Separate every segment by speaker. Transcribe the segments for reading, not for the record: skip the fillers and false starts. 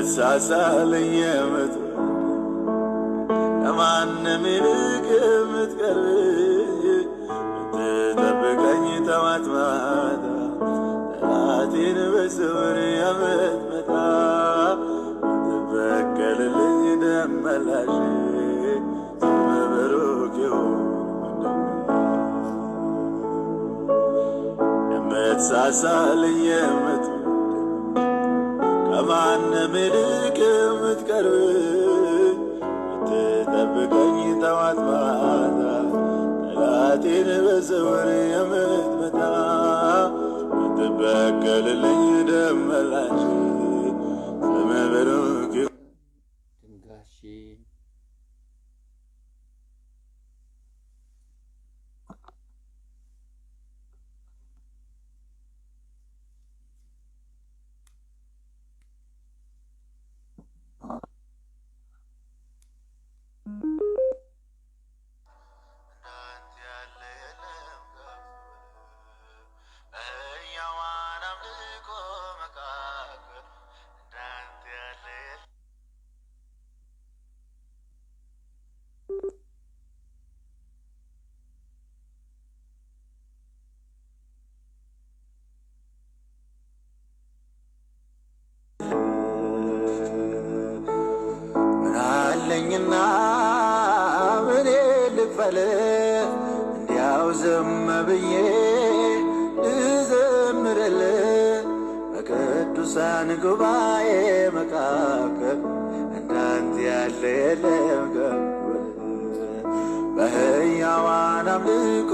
Speaker 1: ሳሳለኝ የምት ለማንም ይልቅ የምትቀርብ የምትጠብቀኝ ጠዋት ማታ ጠላቴን በስውር የምትመታ የምትበቀልልኝ ደም መላሽ ስም ብሩክ ይሁን የምትሳሳልኝ የምት ከማንም ይልቅ የምትቀርብ የምትጠብቀኝ ጠዋት ማታ ጠላቴን በስውር የምትመታ የምትበቀልልኝ ደም መላሽ ስም ብሩክ ይሁን። ምናለኝና ምን ልክፈል እንዲያው ዝም ብዬ ልዘምርልህ በቅዱሳን ጉባኤ መካከል እንዳንተ ያለ የለም ከበል በሕያዋን አምልኮ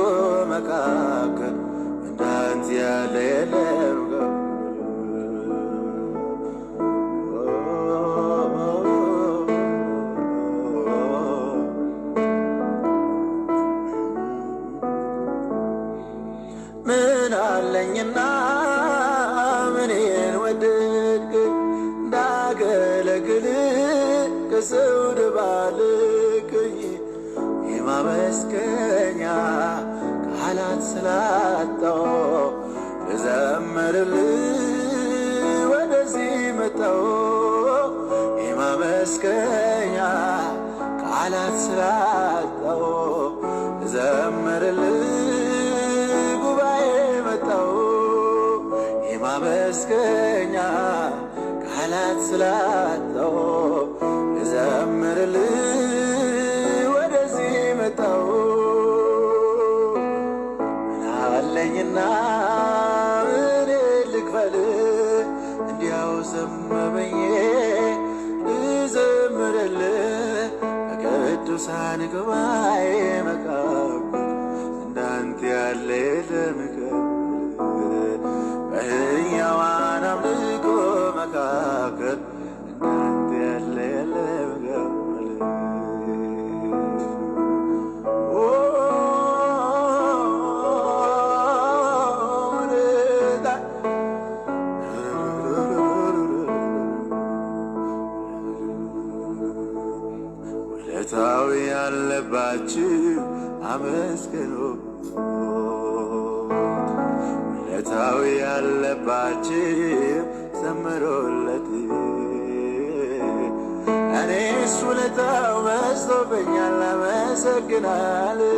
Speaker 1: መካከል እንዳንተ ያለ የለም ከበል ምናለኝና ምንን ወደድክ እንዳገለግል ከሰው ደባልቅኝ የማመስገኛ ቃላት ስላጣው ልዘምርልህ ወደዚህ መጣው የማመስገኛ ቃላት ስላጣው ልዘምርልህ የማመስገኛ ቃላት ስላጣው ልዘምርልህ ወደዚህ መጣው ምናለኝና ምን ልክፈል እንዲያው ዝም ብዬ ልዘምርልህ በቅዱሳን ጉባኤ መካከል እንዳንተ ያለ የለም በሕያዋን አምልኮ መካከል እንዳንተ ያለ የለም ከበል ውለታው ያለባችሁ አመስግኑ ውለታው ያለባችሁ ዘምሩለት እኔስ ውለታው በዝቶብኛል አመሰግናለሁ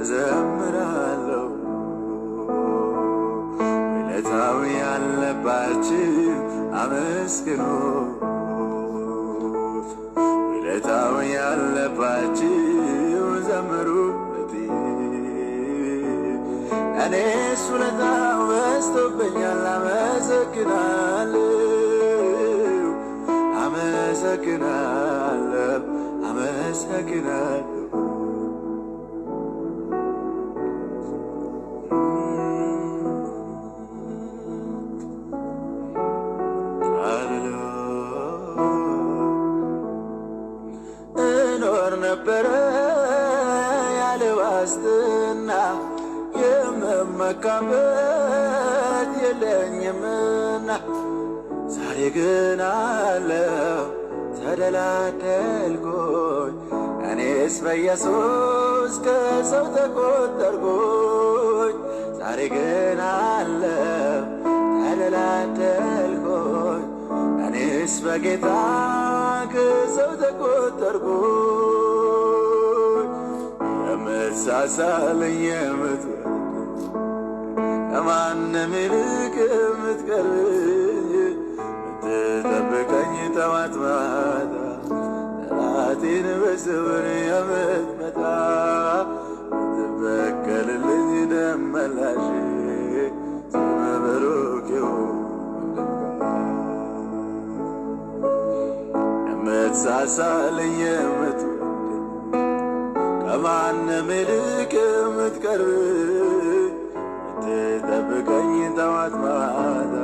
Speaker 1: እዘምራለሁ ውለታው ያለባችሁ አመስግኑ ውለታው ያለባችሁ ዘምሩለት እኔስ ውለታው በዝቶብኛል አመሰግናለሁ አመሰግናለሁ አመሰግናለሁ እኖር ነበረ ያለ ዋስትና የምመካበት የለኝምና ዛሬ ግን አለው ተደላደልኩኝ እኔስ በኢየሱስ ከሰው ተቆጠርኩኝ ዛሬ ግን አለው ተደላደልኩኝ እኔስ በጌታ ከሰው ተቆጠርኩኝ የምትሳሳልኝ የምትወድ ከማንም ይልቅ የምትቀርብኝ የምትጠብቀኝ ጠዋት ማታ ጠላቴን በስውር የምትመታ የምትበቀልልኝ ደም መላሽ ስምህ ብሩክ ይሁን የምትሳሳልኝ የምትወድ ከማንም ይልቅ የምትቀርብኝ የምትጠብቀኝ ጠዋት ማታ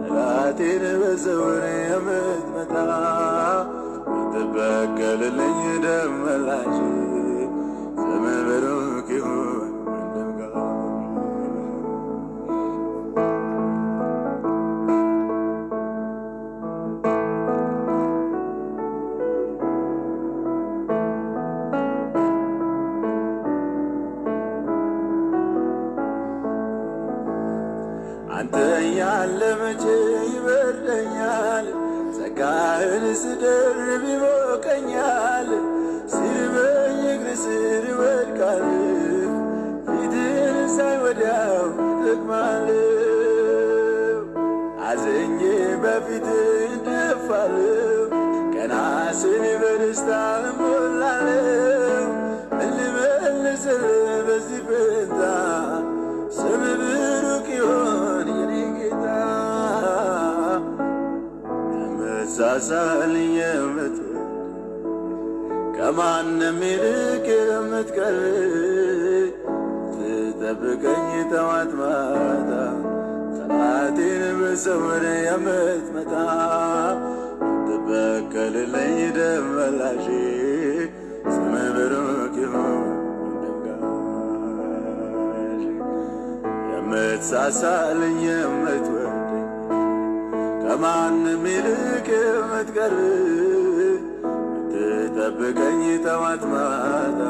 Speaker 1: ጠላቴን በስውር የምትመታ የምትበቀልልኝ ደም መላሽ ስምህ ብሩክ ይሁን አንተ ያለ መቼ ይበርደኛል ጸጋህን ስደርብ ይሞቀኛል ሲርበኝ እግር ስር እወድቃለሁ ፊትህን ሳይ ወዲያው እጠግባለሁ አዝኜ በፊትህ እደፋለሁ ቀና ስል በደስታ እሞላለሁ ምን ልመልስልህ በዚህ ፈንታ ስምህ ብሩክ ይሁን የኔ ጌታ የምትሳሳልኝ የምትወድ ከማንም ይልቅ የምትቀርብ ትጠብቀኝ ጠዋት ማታ ጠላቴን በስውር የምትመታ የምትበቀልልኝ ደም መላሽ ስምህ ብሩክ ይሁን የምትሳሳልኝ የምትወደኝ ከማንም ይልቅ የምትቀርብ የምትጠብቀኝ ጠዋት ማታ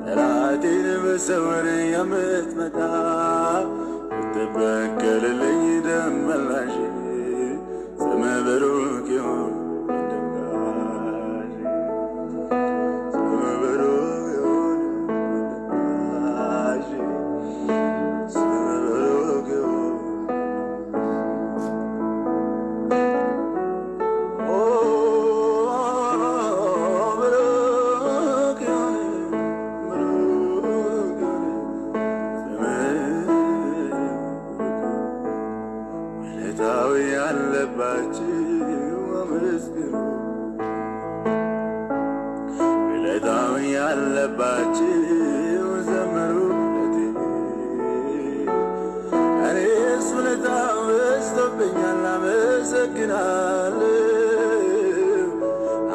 Speaker 1: ጠላቴን በስውር የምትመታ የምትበቀልልኝ ደም መላሽ ስምህ ብሩክ ይሁን ስምህ ብሩክ ይሁን ያለባችሁ ዘምሩለቴ እኔስ ውለታው በዝቶብኛል አመሰግናለሁ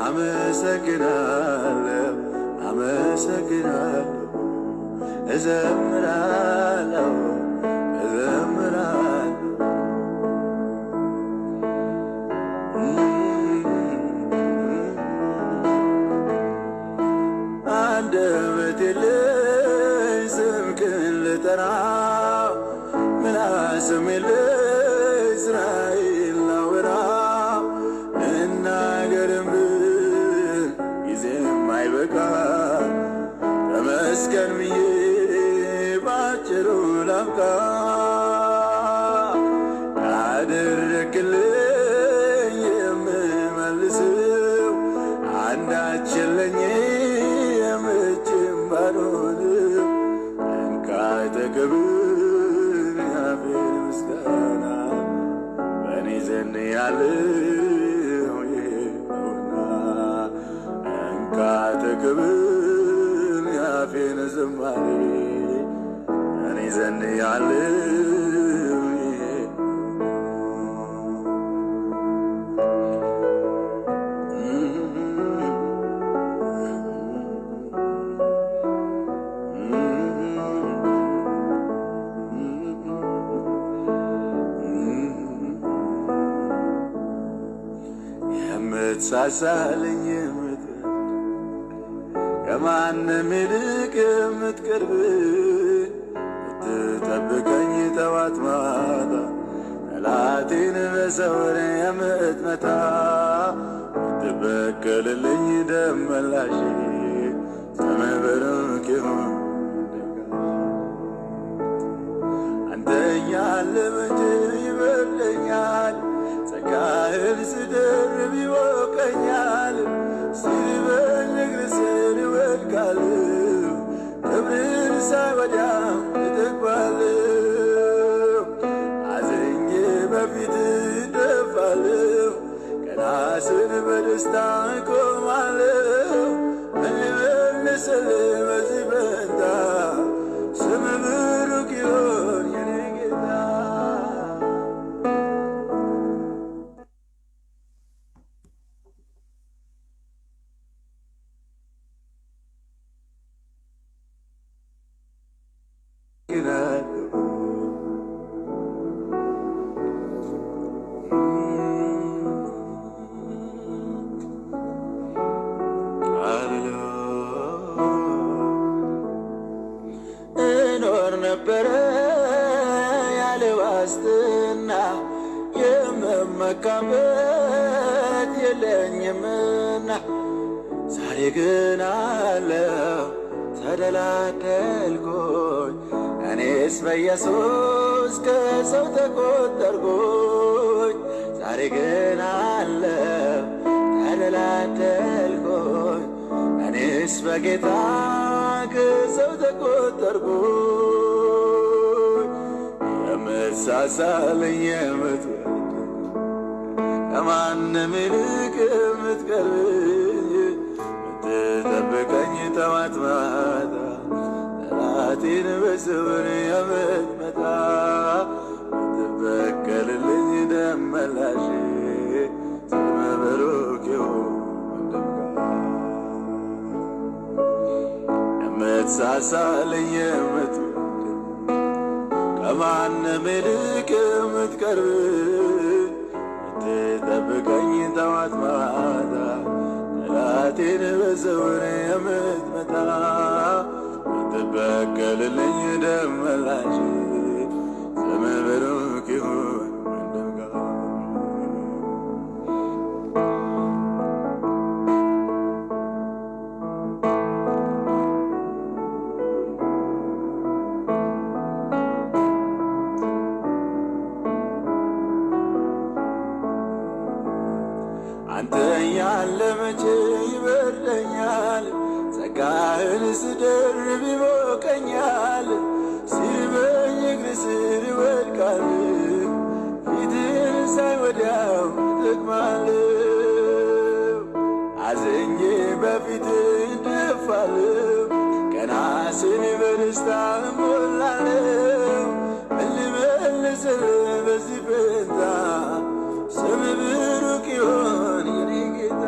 Speaker 1: አመሰግናለሁ አመሰግናለሁ እዘምራለሁ እዘምራለሁ አንደበት የለኝ ስምህን ልጠራ ምላስም የለኝ ስራዬን ላወራ ልናገርም ብል ጊዜም አይበቃ ተመስገን ብዬ ባጭሩ ላብቃ ክብር ያፌን ዝማሬ እኔ ዘንያለሁ። የምትሳሳልኝ ከማንም ይልቅ የምትቀርብ የምትጠብቀኝ ጠዋት ማታ ጠላቴን በሰወር የምትመታ የምትበቀልልኝ ደም መላሽ ስምህ ብሩክ ይሁን። አንተ እያለ መቼ ይበርደኛል? ጸጋህን ስደርብ ይሞቀኛል። ሲርበኝ እግርህ ስር እወድቃለሁ፣ ክብርህን ሳይ ወዲያው እጠግባለሁ። አዝኜ በፊትህ እደፋለሁ፣ ቀና ስል በደስታ እቆማለሁ። ምን ልመልስልህ በዚህ ፈንታ? ስምህ ብሩክ ይሁን የኔ ጌታ። እኖር ነበረ ያለ ዋስትና የምመካበት የለኝምና፣ ዛሬ ግን አለው ተደላደልኩኝ። እኔስ በኢየሱስ ከሰው ተቆጠርኩኝ። ዛሬ ግን አለው ተደላደልኩኝ። እኔስ በጌታ ከሰው ተቆጠርኩኝ። የምትሳሳልኝ የምትወድ ከማንም ይልቅ የምትቀርብኝ የምትጠብቀኝ ጠዋት ማታ ጠላቴን በስውር የምትመታ የምትበቀልልኝ ደም መላሽ ስምህ ብሩክ ይሁን። የምትሳሳልኝ የምትወድ ከማንም ይልቅ የምትቀርብ የምትጠብቀኝ ጠዋት ማታ ጠላቴን በስውር የምትመታ የምትበቀልልኝ ደም መላሽ ስምህ ብሩክ ይሁን። አንተ ያለ መቼ ይበርደኛል? ጸጋህን ስደርብ ይሞቀኛል። ሲርበኝ እግርህ ስር እወድቃለሁ፣ ፊትህን ሳይ ወዲያው እጠግባለሁ። አዝኜ በፊትህ እደፋለሁ፣ ቀና ስል በደስታ እሞላለሁ። ምን ልመልስልህ በዚህ ፈንታ? ስምህ ብሩክ ይሁን የኔ ጌታ።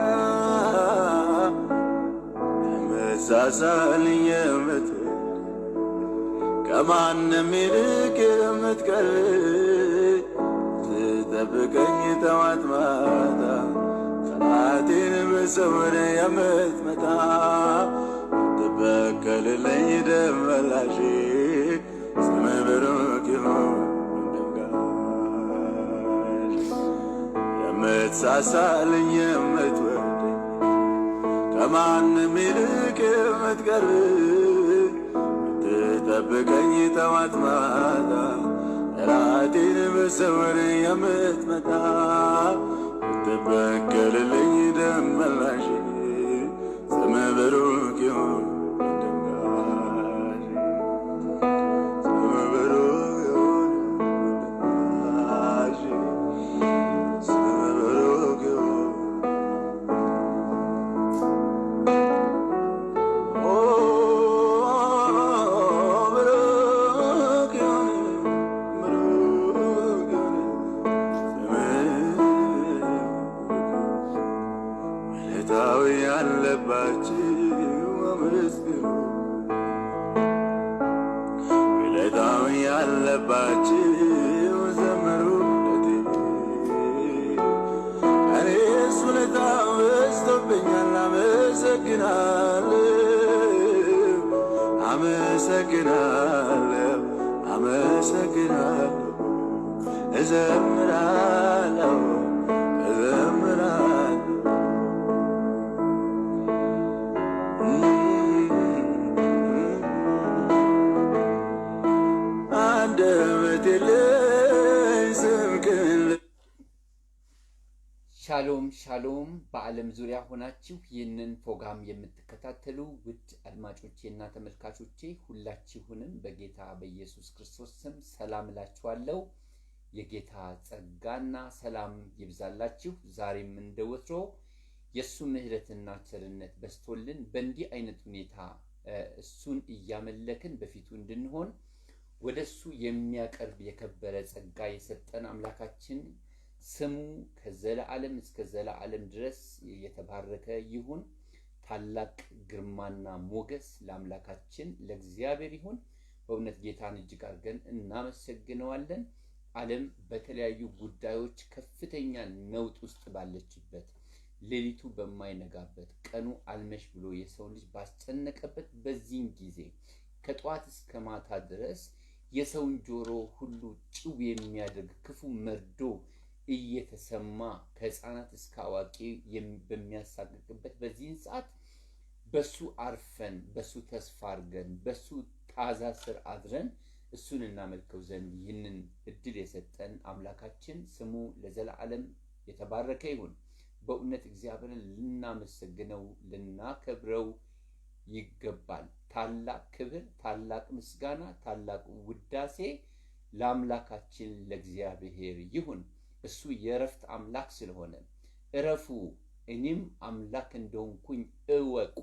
Speaker 1: የምትሳሳልኝ የምትወድ ከማንም ይልቅ የምትቀርብ ትጠብቀኝ ጠዋት ማታ ጠላቴን በስውር የምትመታ የምትበቀልልኝ ደም መላሽ ስምህ ብሩክ ይሁን። የምትሳሳልኝ የምትወደኝ ከማንም ይልቅ የምትቀርብ የምትጠብቀኝ ጠዋት ማታ ጠላቴን በስውር የምትመታ የምትበቀልልኝ ደም መላሽ ስምህ ብሩክ ይሁን። ያለባችሁ አመስግኑ ውለታው ያለባችሁ ዘምሩለት እኔስ ውለታው በዝቶብኛል አመሰግናለሁ አመሰግናለሁ አመሰግናለሁ እዘምራለሁ እዘምራለሁ አንደበት የለኝ ስምህን
Speaker 2: ሻሎም ሻሎም በዓለም ዙሪያ ሆናችሁ ይህንን ፕሮግራም የምትከታተሉ ውድ አድማጮቼና ተመልካቾቼ ሁላችሁንም በጌታ በኢየሱስ ክርስቶስ ስም ሰላም እላችኋለሁ። የጌታ ጸጋና ሰላም ይብዛላችሁ። ዛሬም እንደወትሮ የሱ ምህረትና ቸርነት በስቶልን በእንዲህ አይነት ሁኔታ እሱን እያመለክን በፊቱ እንድንሆን ወደሱ የሚያቀርብ የከበረ ጸጋ የሰጠን አምላካችን ስሙ ከዘላለም እስከ ዘላለም ድረስ የተባረከ ይሁን። ታላቅ ግርማና ሞገስ ለአምላካችን ለእግዚአብሔር ይሁን። በእውነት ጌታን እጅግ አድርገን እናመሰግነዋለን። ዓለም በተለያዩ ጉዳዮች ከፍተኛ ነውጥ ውስጥ ባለችበት ሌሊቱ በማይነጋበት ቀኑ አልመሽ ብሎ የሰው ልጅ ባስጨነቀበት በዚህን ጊዜ ከጧት እስከ ማታ ድረስ የሰውን ጆሮ ሁሉ ጭው የሚያደርግ ክፉ መርዶ እየተሰማ ከሕፃናት እስከ አዋቂ በሚያሳቅቅበት በዚህን ሰዓት በሱ አርፈን በሱ ተስፋ አድርገን በሱ ታዛ ስር አድረን እሱን እናመልከው ዘንድ ይህንን እድል የሰጠን አምላካችን ስሙ ለዘላለም የተባረከ ይሁን። በእውነት እግዚአብሔርን ልናመሰግነው ልናከብረው ይገባል። ታላቅ ክብር፣ ታላቅ ምስጋና፣ ታላቅ ውዳሴ ለአምላካችን ለእግዚአብሔር ይሁን። እሱ የእረፍት አምላክ ስለሆነ እረፉ እኔም አምላክ እንደሆንኩኝ እወቁ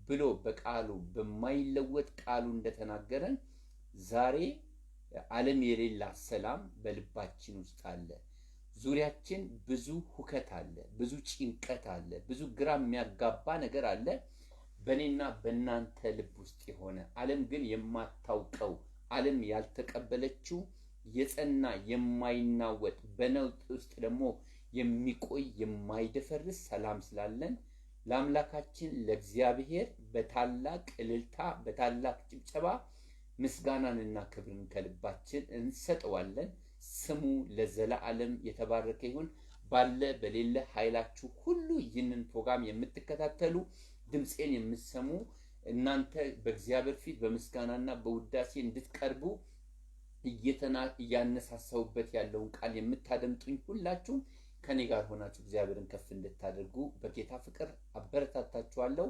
Speaker 2: ብሎ በቃሉ በማይለወጥ ቃሉ እንደተናገረን ዛሬ ዓለም የሌላ ሰላም በልባችን ውስጥ አለ። ዙሪያችን ብዙ ሁከት አለ፣ ብዙ ጭንቀት አለ፣ ብዙ ግራ የሚያጋባ ነገር አለ። በእኔና በእናንተ ልብ ውስጥ የሆነ ዓለም ግን የማታውቀው ዓለም ያልተቀበለችው የጸና የማይናወጥ በነውጥ ውስጥ ደግሞ የሚቆይ የማይደፈርስ ሰላም ስላለን ለአምላካችን ለእግዚአብሔር በታላቅ እልልታ በታላቅ ጭብጨባ ምስጋናንና ክብርን ከልባችን እንሰጠዋለን። ስሙ ለዘላለም የተባረከ ይሁን። ባለ በሌለ ኃይላችሁ ሁሉ ይህንን ፕሮግራም የምትከታተሉ ድምፄን የምትሰሙ እናንተ በእግዚአብሔር ፊት በምስጋናና በውዳሴ እንድትቀርቡ እያነሳሳውበት ያለውን ቃል የምታደምጡኝ ሁላችሁም ከኔ ጋር ሆናችሁ እግዚአብሔርን ከፍ እንድታደርጉ በጌታ ፍቅር አበረታታችኋለሁ።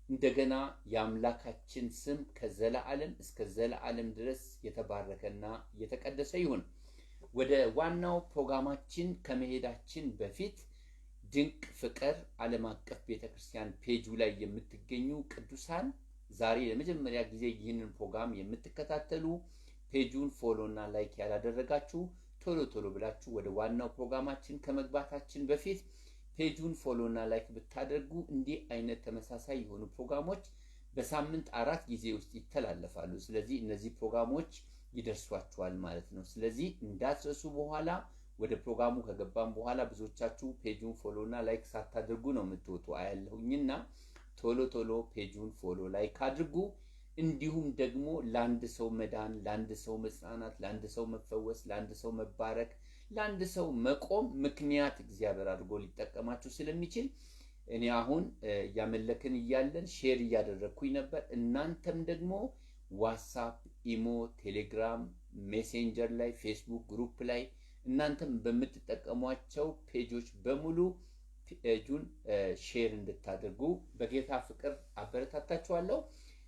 Speaker 2: እንደገና የአምላካችን ስም ከዘላለም እስከ ዘላለም ድረስ የተባረከና የተቀደሰ ይሁን። ወደ ዋናው ፕሮግራማችን ከመሄዳችን በፊት ድንቅ ፍቅር ዓለም አቀፍ ቤተክርስቲያን ፔጁ ላይ የምትገኙ ቅዱሳን ዛሬ ለመጀመሪያ ጊዜ ይህንን ፕሮግራም የምትከታተሉ ፔጁን ፎሎ እና ላይክ ያላደረጋችሁ ቶሎ ቶሎ ብላችሁ ወደ ዋናው ፕሮግራማችን ከመግባታችን በፊት ፔጁን ፎሎ እና ላይክ ብታደርጉ እንዲህ አይነት ተመሳሳይ የሆኑ ፕሮግራሞች በሳምንት 4 ጊዜ ውስጥ ይተላለፋሉ። ስለዚህ እነዚህ ፕሮግራሞች ይደርሷችኋል ማለት ነው። ስለዚህ እንዳትረሱ። በኋላ ወደ ፕሮግራሙ ከገባን በኋላ ብዙዎቻችሁ ፔጁን ፎሎ እና ላይክ ሳታደርጉ ነው የምትወጡ አያለሁኝና ቶሎ ቶሎ ፔጁን ፎሎ ላይክ አድርጉ። እንዲሁም ደግሞ ለአንድ ሰው መዳን፣ ለአንድ ሰው መጽናናት፣ ለአንድ ሰው መፈወስ፣ ለአንድ ሰው መባረክ፣ ለአንድ ሰው መቆም ምክንያት እግዚአብሔር አድርጎ ሊጠቀማችሁ ስለሚችል እኔ አሁን ያመለክን እያለን ሼር እያደረኩኝ ነበር። እናንተም ደግሞ ዋትስአፕ፣ ኢሞ፣ ቴሌግራም፣ ሜሴንጀር ላይ ፌስቡክ ግሩፕ ላይ እናንተም በምትጠቀሟቸው ፔጆች በሙሉ ፔጁን ሼር እንድታደርጉ በጌታ ፍቅር አበረታታችኋለሁ።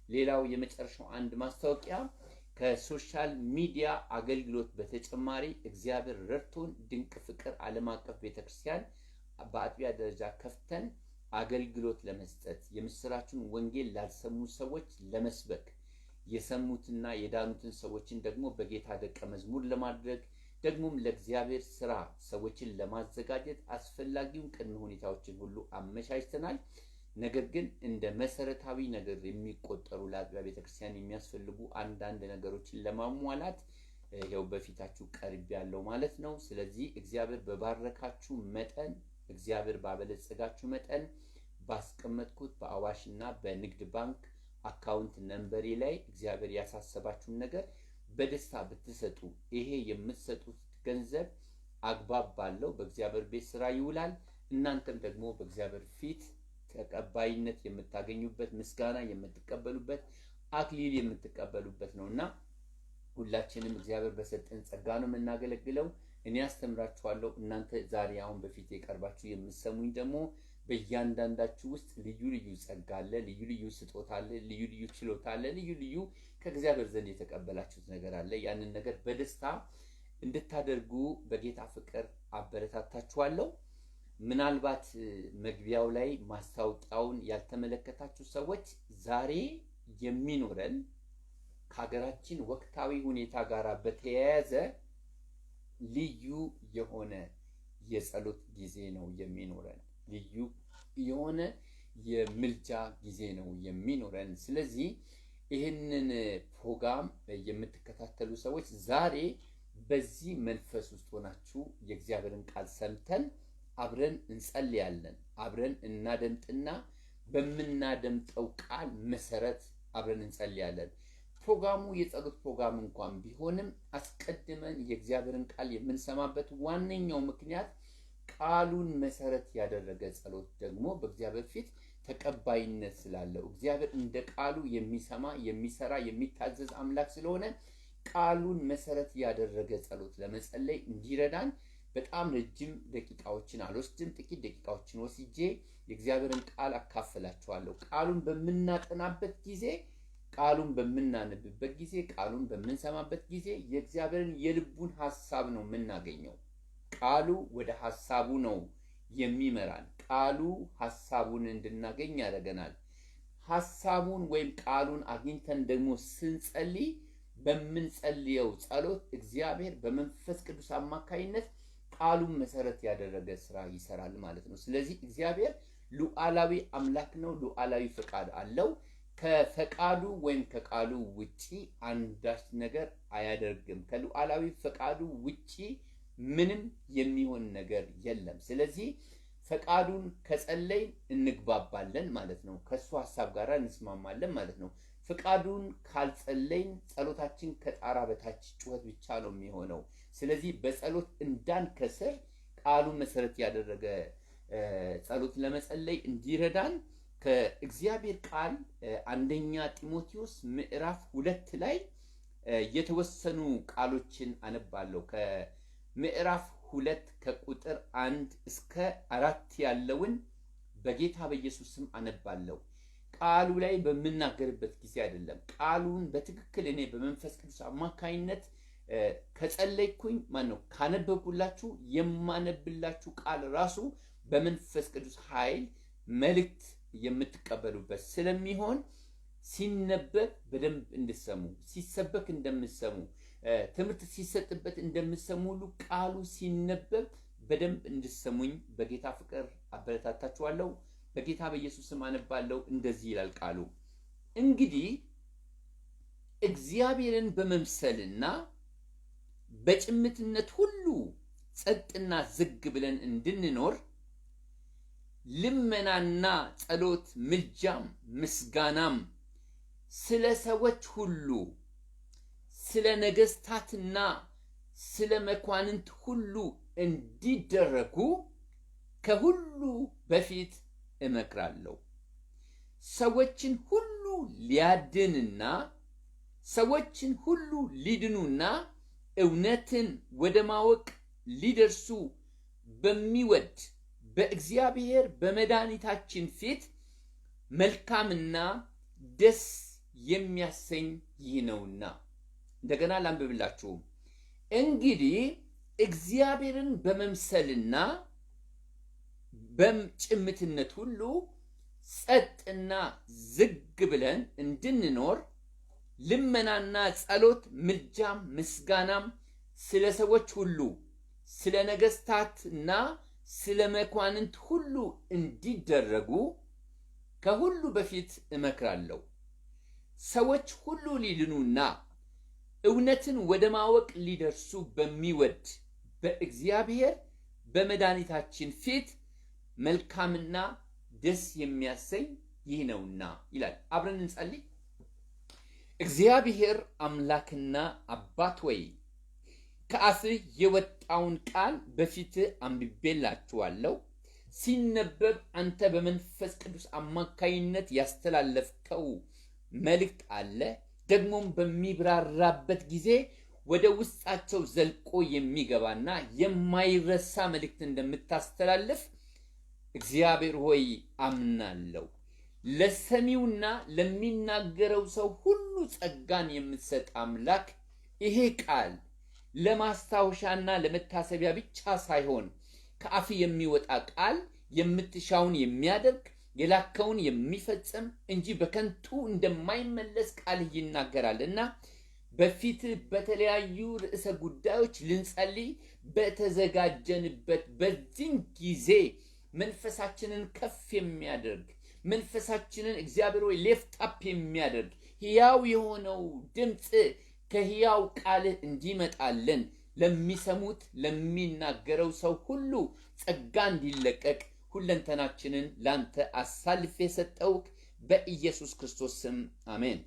Speaker 2: ሌላው የመጨረሻው አንድ ማስታወቂያ ከሶሻል ሚዲያ አገልግሎት በተጨማሪ እግዚአብሔር ረድቶን ድንቅ ፍቅር ዓለም አቀፍ ቤተክርስቲያን በአጥቢያ ደረጃ ከፍተን አገልግሎት ለመስጠት የምስራቹን ወንጌል ላልሰሙ ሰዎች ለመስበክ የሰሙትና የዳኑትን ሰዎችን ደግሞ በጌታ ደቀ መዝሙር ለማድረግ ደግሞም ለእግዚአብሔር ስራ ሰዎችን ለማዘጋጀት አስፈላጊውን ቅድመ ሁኔታዎችን ሁሉ አመቻችተናል። ነገር ግን እንደ መሰረታዊ ነገር የሚቆጠሩ ለአጥቢያ ቤተክርስቲያን የሚያስፈልጉ አንዳንድ ነገሮችን ለማሟላት ያው በፊታችሁ ቀርብ ያለው ማለት ነው። ስለዚህ እግዚአብሔር በባረካችሁ መጠን እግዚአብሔር ባበለጸጋችሁ መጠን ባስቀመጥኩት በአዋሽና በንግድ ባንክ አካውንት ነምበሬ ላይ እግዚአብሔር ያሳሰባችሁን ነገር በደስታ ብትሰጡ ይሄ የምትሰጡት ገንዘብ አግባብ ባለው በእግዚአብሔር ቤት ስራ ይውላል። እናንተም ደግሞ በእግዚአብሔር ፊት ተቀባይነት የምታገኙበት ምስጋና የምትቀበሉበት አክሊል የምትቀበሉበት ነውና ሁላችንም እግዚአብሔር በሰጠን ጸጋ ነው የምናገለግለው። እኔ አስተምራችኋለሁ፣ እናንተ ዛሬ አሁን በፊት የቀርባችሁ የምትሰሙኝ ደግሞ በእያንዳንዳችሁ ውስጥ ልዩ ልዩ ጸጋ አለ፣ ልዩ ልዩ ስጦታ አለ፣ ልዩ ልዩ ችሎታ አለ፣ ልዩ ልዩ ከእግዚአብሔር ዘንድ የተቀበላችሁት ነገር አለ። ያንን ነገር በደስታ እንድታደርጉ በጌታ ፍቅር አበረታታችኋለሁ። ምናልባት መግቢያው ላይ ማስታወቂያውን ያልተመለከታችሁ ሰዎች ዛሬ የሚኖረን ከሀገራችን ወቅታዊ ሁኔታ ጋር በተያያዘ ልዩ የሆነ የጸሎት ጊዜ ነው የሚኖረን። ልዩ የሆነ የምልጃ ጊዜ ነው የሚኖረን። ስለዚህ ይህንን ፕሮግራም የምትከታተሉ ሰዎች ዛሬ በዚህ መንፈስ ውስጥ ሆናችሁ የእግዚአብሔርን ቃል ሰምተን አብረን እንጸልያለን። አብረን እናደምጥና በምናደምጠው ቃል መሰረት አብረን እንጸልያለን። ፕሮግራሙ የጸሎት ፕሮግራም እንኳን ቢሆንም አስቀድመን የእግዚአብሔርን ቃል የምንሰማበት ዋነኛው ምክንያት ቃሉን መሰረት ያደረገ ጸሎት ደግሞ በእግዚአብሔር ፊት ተቀባይነት ስላለው እግዚአብሔር እንደ ቃሉ የሚሰማ የሚሰራ የሚታዘዝ አምላክ ስለሆነ ቃሉን መሰረት ያደረገ ጸሎት ለመጸለይ እንዲረዳን በጣም ረጅም ደቂቃዎችን አልወስድም። ጥቂት ደቂቃዎችን ወስጄ የእግዚአብሔርን ቃል አካፍላችኋለሁ። ቃሉን በምናጠናበት ጊዜ፣ ቃሉን በምናነብበት ጊዜ፣ ቃሉን በምንሰማበት ጊዜ የእግዚአብሔርን የልቡን ሐሳብ ነው የምናገኘው። ቃሉ ወደ ሐሳቡ ነው የሚመራን። ቃሉ ሐሳቡን እንድናገኝ ያደርገናል። ሐሳቡን ወይም ቃሉን አግኝተን ደግሞ ስንጸልይ በምንጸልየው ጸሎት እግዚአብሔር በመንፈስ ቅዱስ አማካይነት ቃሉን መሰረት ያደረገ ስራ ይሰራል ማለት ነው። ስለዚህ እግዚአብሔር ሉዓላዊ አምላክ ነው። ሉዓላዊ ፈቃድ አለው። ከፈቃዱ ወይም ከቃሉ ውጪ አንዳች ነገር አያደርግም። ከሉዓላዊ ፈቃዱ ውጪ ምንም የሚሆን ነገር የለም። ስለዚህ ፈቃዱን ከጸለይ እንግባባለን ማለት ነው። ከሱ ሐሳብ ጋር እንስማማለን ማለት ነው። ፈቃዱን ካልጸለይን ጸሎታችን ከጣራ በታች ጩኸት ብቻ ነው የሚሆነው። ስለዚህ በጸሎት እንዳንከስር ቃሉን መሰረት ያደረገ ጸሎት ለመጸለይ እንዲረዳን ከእግዚአብሔር ቃል አንደኛ ጢሞቴዎስ ምዕራፍ 2 ላይ የተወሰኑ ቃሎችን አነባለሁ። ከምዕራፍ 2 ከቁጥር 1 እስከ 4 ያለውን በጌታ በኢየሱስ ስም አነባለሁ። ቃሉ ላይ በምናገርበት ጊዜ አይደለም። ቃሉን በትክክል እኔ በመንፈስ ቅዱስ አማካይነት ከጸለይኩኝ ማነው ካነበብኩላችሁ የማነብላችሁ ቃል ራሱ በመንፈስ ቅዱስ ኃይል መልእክት የምትቀበሉበት ስለሚሆን ሲነበብ በደንብ እንድሰሙ፣ ሲሰበክ እንደምትሰሙ፣ ትምህርት ሲሰጥበት እንደምትሰሙ ሁሉ ቃሉ ሲነበብ በደንብ እንድሰሙኝ በጌታ ፍቅር አበረታታችኋለሁ። በጌታ በኢየሱስ ስም አነባለሁ። እንደዚህ ይላል ቃሉ። እንግዲህ እግዚአብሔርን በመምሰልና በጭምትነት ሁሉ ጸጥና ዝግ ብለን እንድንኖር ልመናና ጸሎት፣ ምልጃም፣ ምስጋናም ስለ ሰዎች ሁሉ፣ ስለ ነገስታትና ስለ መኳንንት ሁሉ እንዲደረጉ ከሁሉ በፊት እመክራለሁ። ሰዎችን ሁሉ ሊያድንና ሰዎችን ሁሉ ሊድኑና እውነትን ወደ ማወቅ ሊደርሱ በሚወድ በእግዚአብሔር በመድኃኒታችን ፊት መልካምና ደስ የሚያሰኝ ይህ ነውና። እንደገና ላንብብላችሁ። እንግዲህ እግዚአብሔርን በመምሰልና በጭምትነት ሁሉ ጸጥና ዝግ ብለን እንድንኖር ልመናና ጸሎት፣ ምልጃም፣ ምስጋናም ስለ ሰዎች ሁሉ፣ ስለ ነገስታትና ስለ መኳንንት ሁሉ እንዲደረጉ ከሁሉ በፊት እመክራለሁ ሰዎች ሁሉ ሊድኑና እውነትን ወደ ማወቅ ሊደርሱ በሚወድ በእግዚአብሔር በመድኃኒታችን ፊት መልካምና ደስ የሚያሰኝ ይህ ነውና ይላል። አብረን እንጸልይ። እግዚአብሔር አምላክና አባት ሆይ ከአፍህ የወጣውን ቃል በፊትህ አንብቤላችኋለሁ። ሲነበብ አንተ በመንፈስ ቅዱስ አማካይነት ያስተላለፍከው መልእክት አለ። ደግሞም በሚብራራበት ጊዜ ወደ ውስጣቸው ዘልቆ የሚገባና የማይረሳ መልእክት እንደምታስተላልፍ እግዚአብሔር ሆይ አምናለሁ። ለሰሚውና ለሚናገረው ሰው ሁሉ ጸጋን የምትሰጥ አምላክ ይሄ ቃል ለማስታወሻና ለመታሰቢያ ብቻ ሳይሆን ከአፍ የሚወጣ ቃል የምትሻውን የሚያደርግ የላከውን የሚፈጽም እንጂ በከንቱ እንደማይመለስ ቃል ይናገራልና በፊት በተለያዩ ርዕሰ ጉዳዮች ልንጸልይ በተዘጋጀንበት በዚህ ጊዜ መንፈሳችንን ከፍ የሚያደርግ መንፈሳችንን እግዚአብሔር ሆይ ሊፍት አፕ የሚያደርግ ሕያው የሆነው ድምፅ ከሕያው ቃል እንዲመጣልን ለሚሰሙት ለሚናገረው ሰው ሁሉ ጸጋ እንዲለቀቅ ሁለንተናችንን ላንተ አሳልፌ ሰጠውክ በኢየሱስ ክርስቶስ ስም አሜን።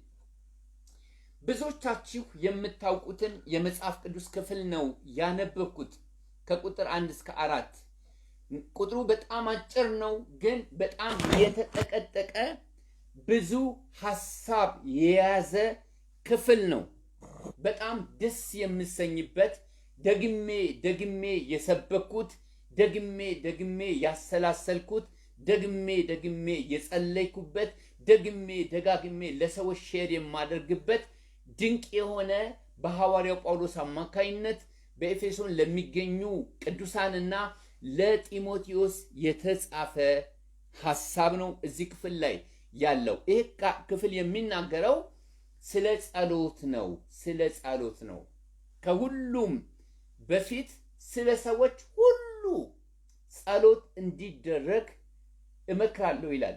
Speaker 2: ብዙዎቻችሁ የምታውቁትን የመጽሐፍ ቅዱስ ክፍል ነው ያነበብኩት ከቁጥር 1 እስከ 4። ቁጥሩ በጣም አጭር ነው፣ ግን በጣም የተጠቀጠቀ ብዙ ሐሳብ የያዘ ክፍል ነው። በጣም ደስ የምሰኝበት ደግሜ የሰበኩት ደግሜ ያሰላሰልኩት ደግሜ የጸለይኩበት ደጋግሜ ለሰዎች ሼር የማደርግበት ድንቅ የሆነ በሐዋርያው ጳውሎስ አማካይነት በኤፌሶን ለሚገኙ ቅዱሳንና ለጢሞቴዎስ የተጻፈ ሐሳብ ነው እዚህ ክፍል ላይ ያለው። ይሄ ክፍል የሚናገረው ስለ ጸሎት ነው። ከሁሉም በፊት ስለ ሰዎች ሁሉ ጸሎት እንዲደረግ እመክራለሁ ይላል።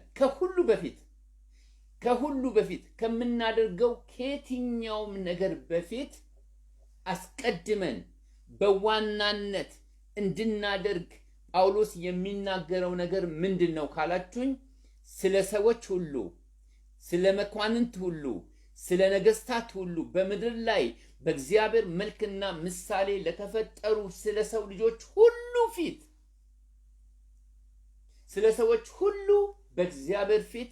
Speaker 2: ከሁሉ በፊት ከምናደርገው ከየትኛውም ነገር በፊት አስቀድመን በዋናነት እንድናደርግ ጳውሎስ የሚናገረው ነገር ምንድን ነው ካላችሁኝ፣ ስለ ሰዎች ሁሉ፣ ስለ መኳንንት ሁሉ፣ ስለ ነገስታት ሁሉ፣ በምድር ላይ በእግዚአብሔር መልክና ምሳሌ ለተፈጠሩ ስለ ሰው ልጆች ሁሉ ፊት፣ ስለ ሰዎች ሁሉ በእግዚአብሔር ፊት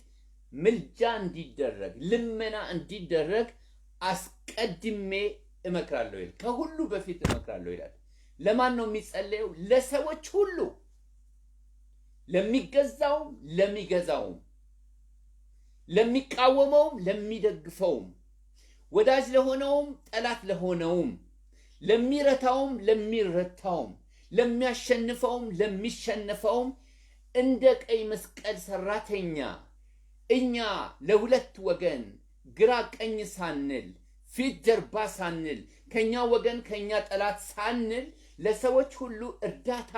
Speaker 2: ምልጃ እንዲደረግ፣ ልመና እንዲደረግ አስቀድሜ እመክራለሁ ይላል። ከሁሉ በፊት እመክራለሁ ይላል። ለማን ነው የሚጸለየው? ለሰዎች ሁሉ፣ ለሚገዛውም፣ ለሚገዛውም፣ ለሚቃወመውም፣ ለሚደግፈውም፣ ወዳጅ ለሆነውም፣ ጠላት ለሆነውም፣ ለሚረታውም፣ ለሚረታውም፣ ለሚያሸንፈውም፣ ለሚሸነፈውም እንደ ቀይ መስቀል ሰራተኛ እኛ ለሁለት ወገን ግራ ቀኝ ሳንል ፊት ጀርባ ሳንል ከኛ ወገን ከኛ ጠላት ሳንል ለሰዎች ሁሉ እርዳታ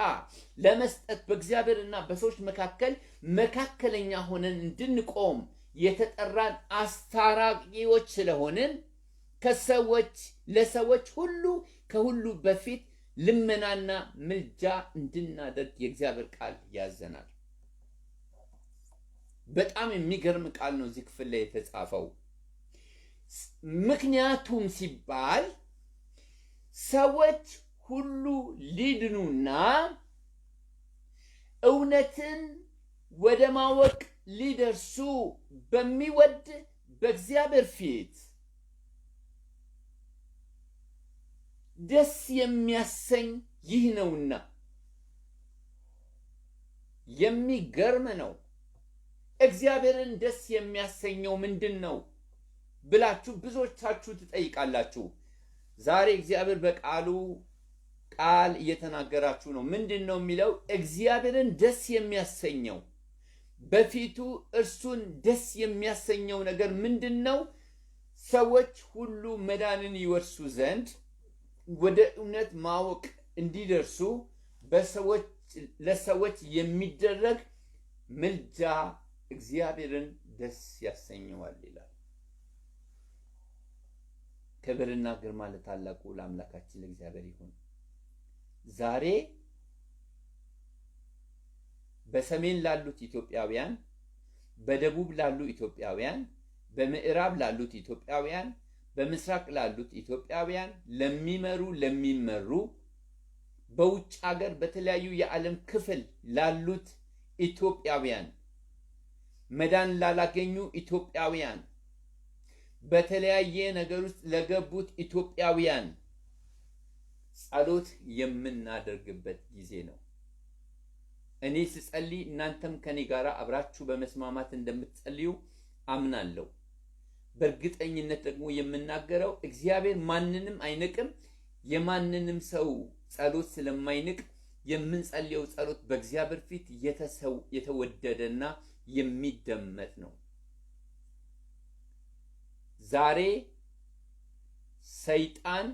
Speaker 2: ለመስጠት በእግዚአብሔርና በሰዎች መካከል መካከለኛ ሆነን እንድንቆም የተጠራን አስታራቂዎች ስለሆንን ለሰዎች ሁሉ ከሁሉ በፊት ልመናና ምልጃ እንድናደርግ የእግዚአብሔር ቃል ያዘናል። በጣም የሚገርም ቃል ነው እዚህ ክፍል ላይ የተጻፈው። ምክንያቱም ሲባል ሰዎች ሁሉ ሊድኑና እውነትን ወደ ማወቅ ሊደርሱ በሚወድ በእግዚአብሔር ፊት ደስ የሚያሰኝ ይህ ነውና። የሚገርም ነው። እግዚአብሔርን ደስ የሚያሰኘው ምንድን ነው ብላችሁ ብዙዎቻችሁ ትጠይቃላችሁ። ዛሬ እግዚአብሔር በቃሉ ቃል እየተናገራችሁ ነው። ምንድን ነው የሚለው? እግዚአብሔርን ደስ የሚያሰኘው በፊቱ እርሱን ደስ የሚያሰኘው ነገር ምንድን ነው? ሰዎች ሁሉ መዳንን ይወርሱ ዘንድ ወደ እውነት ማወቅ እንዲደርሱ ለሰዎች የሚደረግ ምልጃ እግዚአብሔርን ደስ ያሰኘዋል ይላል። ክብርና ግርማ ለታላቁ ለአምላካችን ለእግዚአብሔር ይሁን። ዛሬ በሰሜን ላሉት ኢትዮጵያውያን፣ በደቡብ ላሉ ኢትዮጵያውያን፣ በምዕራብ ላሉት ኢትዮጵያውያን፣ በምስራቅ ላሉት ኢትዮጵያውያን፣ ለሚመሩ በውጭ ሀገር በተለያዩ የዓለም ክፍል ላሉት ኢትዮጵያውያን፣ መዳን ላላገኙ ኢትዮጵያውያን፣ በተለያየ ነገር ውስጥ ለገቡት ኢትዮጵያውያን ጸሎት የምናደርግበት ጊዜ ነው። እኔ ስጸልይ እናንተም ከኔ ጋር አብራችሁ በመስማማት እንደምትጸልዩ አምናለሁ። በእርግጠኝነት ደግሞ የምናገረው እግዚአብሔር ማንንም አይንቅም። የማንንም ሰው ጸሎት ስለማይንቅ የምንጸልየው ጸሎት በእግዚአብሔር ፊት የተወደደና የሚደመጥ ነው። ዛሬ ሰይጣን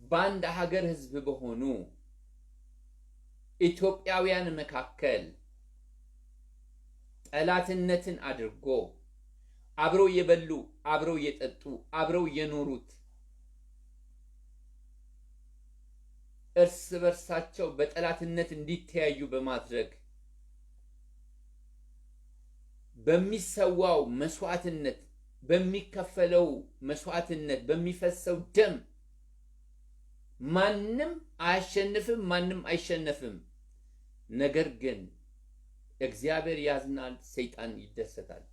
Speaker 2: በአንድ ሀገር ህዝብ በሆኑ ኢትዮጵያውያን መካከል ጠላትነትን አድርጎ አብረው የበሉ፣ አብረው የጠጡ፣ አብረው የኖሩት እርስ በርሳቸው በጠላትነት እንዲተያዩ በማድረግ በሚሰዋው መስዋዕትነት፣ በሚከፈለው መስዋዕትነት፣ በሚፈሰው ደም ማንም አያሸንፍም፣ ማንም አይሸነፍም። ነገር ግን እግዚአብሔር ያዝናል፣ ሰይጣን ይደሰታል።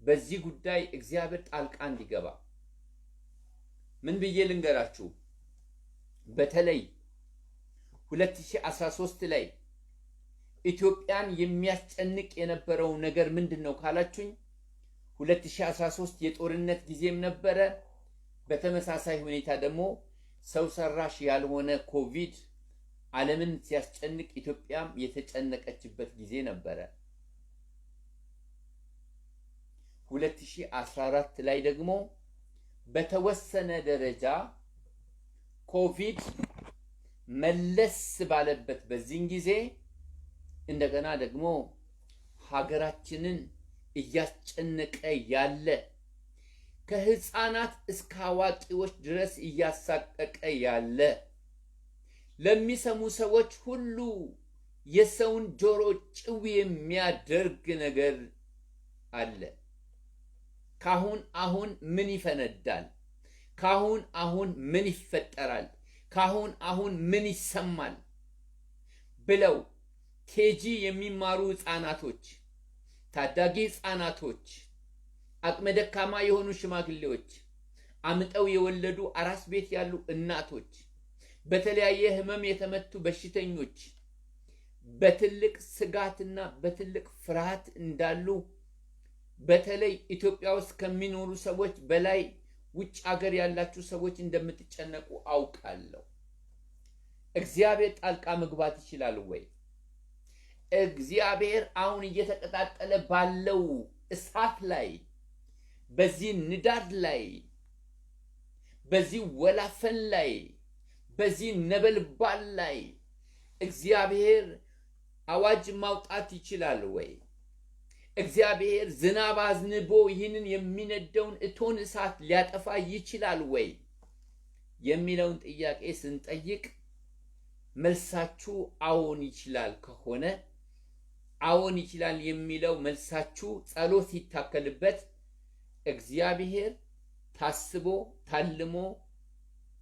Speaker 2: በዚህ ጉዳይ እግዚአብሔር ጣልቃ እንዲገባ ምን ብዬ ልንገራችሁ? በተለይ 2013 ላይ ኢትዮጵያን የሚያስጨንቅ የነበረው ነገር ምንድነው ካላችሁኝ፣ 2013 የጦርነት ጊዜም ነበረ። በተመሳሳይ ሁኔታ ደግሞ ሰው ሰራሽ ያልሆነ ኮቪድ ዓለምን ሲያስጨንቅ ኢትዮጵያም የተጨነቀችበት ጊዜ ነበረ። 2014 ላይ ደግሞ በተወሰነ ደረጃ ኮቪድ መለስ ባለበት በዚህን ጊዜ እንደገና ደግሞ ሀገራችንን እያስጨነቀ ያለ ከህፃናት እስከ አዋቂዎች ድረስ እያሳቀቀ ያለ ለሚሰሙ ሰዎች ሁሉ የሰውን ጆሮ ጭው የሚያደርግ ነገር አለ። ካሁን አሁን ምን ይፈነዳል? ካሁን አሁን ምን ይፈጠራል? ካሁን አሁን ምን ይሰማል ብለው ኬጂ የሚማሩ ህፃናቶች፣ ታዳጊ ህፃናቶች፣ አቅመ ደካማ የሆኑ ሽማግሌዎች፣ አምጠው የወለዱ አራስ ቤት ያሉ እናቶች፣ በተለያየ ህመም የተመቱ በሽተኞች በትልቅ ስጋትና በትልቅ ፍርሃት እንዳሉ በተለይ ኢትዮጵያ ውስጥ ከሚኖሩ ሰዎች በላይ ውጭ ሀገር ያላችሁ ሰዎች እንደምትጨነቁ አውቃለሁ። እግዚአብሔር ጣልቃ መግባት ይችላል ወይ? እግዚአብሔር አሁን እየተቀጣጠለ ባለው እሳት ላይ፣ በዚህ ንዳድ ላይ፣ በዚህ ወላፈን ላይ፣ በዚህ ነበልባል ላይ እግዚአብሔር አዋጅ ማውጣት ይችላል ወይ? እግዚአብሔር ዝናብ አዝንቦ ይህንን የሚነደውን እቶን እሳት ሊያጠፋ ይችላል ወይ የሚለውን ጥያቄ ስንጠይቅ መልሳችሁ አዎን ይችላል ከሆነ አዎን ይችላል የሚለው መልሳችሁ ጸሎት ሲታከልበት እግዚአብሔር ታስቦ ታልሞ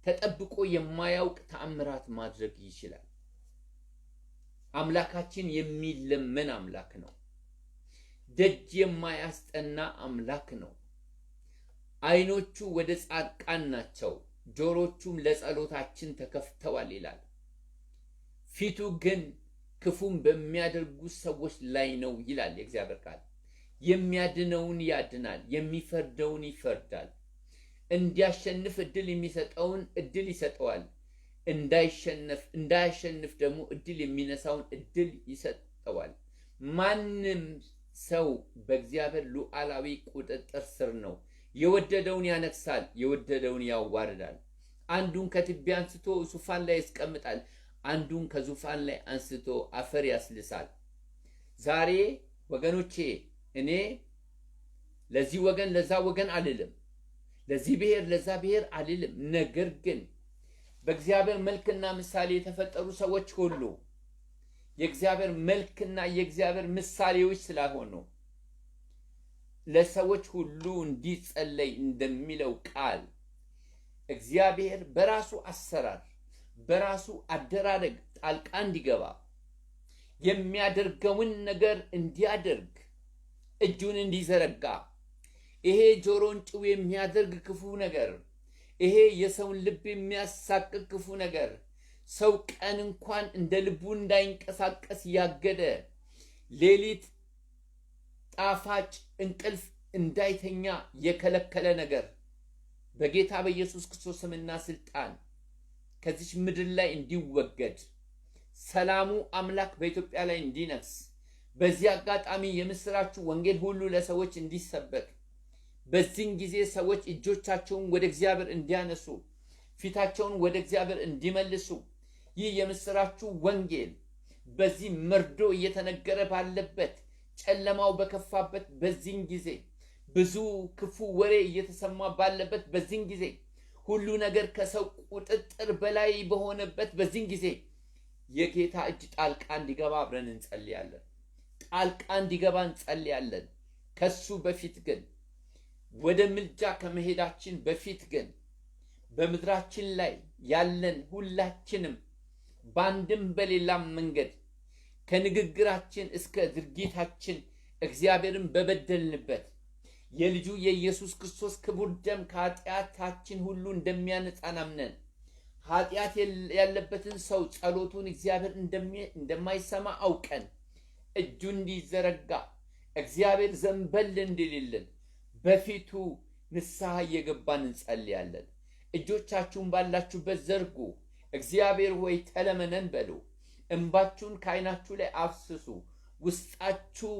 Speaker 2: ተጠብቆ የማያውቅ ተአምራት ማድረግ ይችላል። አምላካችን የሚለመን አምላክ ነው። ደጅ የማያስጠና አምላክ ነው። አይኖቹ ወደ ጻድቃን ናቸው፣ ጆሮቹም ለጸሎታችን ተከፍተዋል ይላል። ፊቱ ግን ክፉን በሚያደርጉ ሰዎች ላይ ነው ይላል የእግዚአብሔር ቃል። የሚያድነውን ያድናል፣ የሚፈርደውን ይፈርዳል። እንዲያሸንፍ እድል የሚሰጠውን እድል ይሰጠዋል፣ እንዳያሸንፍ ደግሞ እድል የሚነሳውን እድል ይሰጠዋል። ማንም ሰው በእግዚአብሔር ሉዓላዊ ቁጥጥር ስር ነው። የወደደውን ያነግሳል፣ የወደደውን ያዋርዳል። አንዱን ከትቢያ አንስቶ ዙፋን ላይ ያስቀምጣል፣ አንዱን ከዙፋን ላይ አንስቶ አፈር ያስልሳል። ዛሬ ወገኖቼ እኔ ለዚህ ወገን ለዛ ወገን አልልም፣ ለዚህ ብሔር ለዛ ብሔር አልልም። ነገር ግን በእግዚአብሔር መልክና ምሳሌ የተፈጠሩ ሰዎች ሁሉ የእግዚአብሔር መልክና የእግዚአብሔር ምሳሌዎች ስላልሆኑ ለሰዎች ሁሉ እንዲጸለይ እንደሚለው ቃል እግዚአብሔር በራሱ አሰራር በራሱ አደራረግ ጣልቃ እንዲገባ የሚያደርገውን ነገር እንዲያደርግ እጁን እንዲዘረጋ ይሄ ጆሮን ጭው የሚያደርግ ክፉ ነገር ይሄ የሰውን ልብ የሚያሳቅቅ ክፉ ነገር ሰው ቀን እንኳን እንደ ልቡ እንዳይንቀሳቀስ ያገደ ሌሊት ጣፋጭ እንቅልፍ እንዳይተኛ የከለከለ ነገር በጌታ በኢየሱስ ክርስቶስ ስምና ስልጣን ከዚህ ምድር ላይ እንዲወገድ ሰላሙ አምላክ በኢትዮጵያ ላይ እንዲነግስ በዚህ አጋጣሚ የምስራቹ ወንጌል ሁሉ ለሰዎች እንዲሰበክ በዚህ ጊዜ ሰዎች እጆቻቸውን ወደ እግዚአብሔር እንዲያነሱ ፊታቸውን ወደ እግዚአብሔር እንዲመልሱ ይህ የምስራቹ ወንጌል በዚህ መርዶ እየተነገረ ባለበት ጨለማው በከፋበት በዚህ ጊዜ ብዙ ክፉ ወሬ እየተሰማ ባለበት በዚህ ጊዜ ሁሉ ነገር ከሰው ቁጥጥር በላይ በሆነበት በዚህ ጊዜ የጌታ እጅ ጣልቃ እንዲገባ አብረን እንጸልያለን። ጣልቃ እንዲገባ እንጸልያለን። ከሱ በፊት ግን ወደ ምልጃ ከመሄዳችን በፊት ግን በምድራችን ላይ ያለን ሁላችንም ባንድም በሌላም መንገድ ከንግግራችን እስከ ድርጊታችን እግዚአብሔርን በበደልንበት የልጁ የኢየሱስ ክርስቶስ ክቡር ደም ከኃጢአታችን ሁሉ እንደሚያነጻን አምነን ኃጢአት ያለበትን ሰው ጸሎቱን እግዚአብሔር እንደማይሰማ አውቀን እጁ እንዲዘረጋ እግዚአብሔር ዘንበል እንዲልልን በፊቱ ንስሐ እየገባን እንጸልያለን። እጆቻችሁን ባላችሁበት ዘርጉ። እግዚአብሔር ሆይ ተለመነን በሉ። እንባችሁን ከዓይናችሁ ላይ አፍስሱ። ውስጣችሁ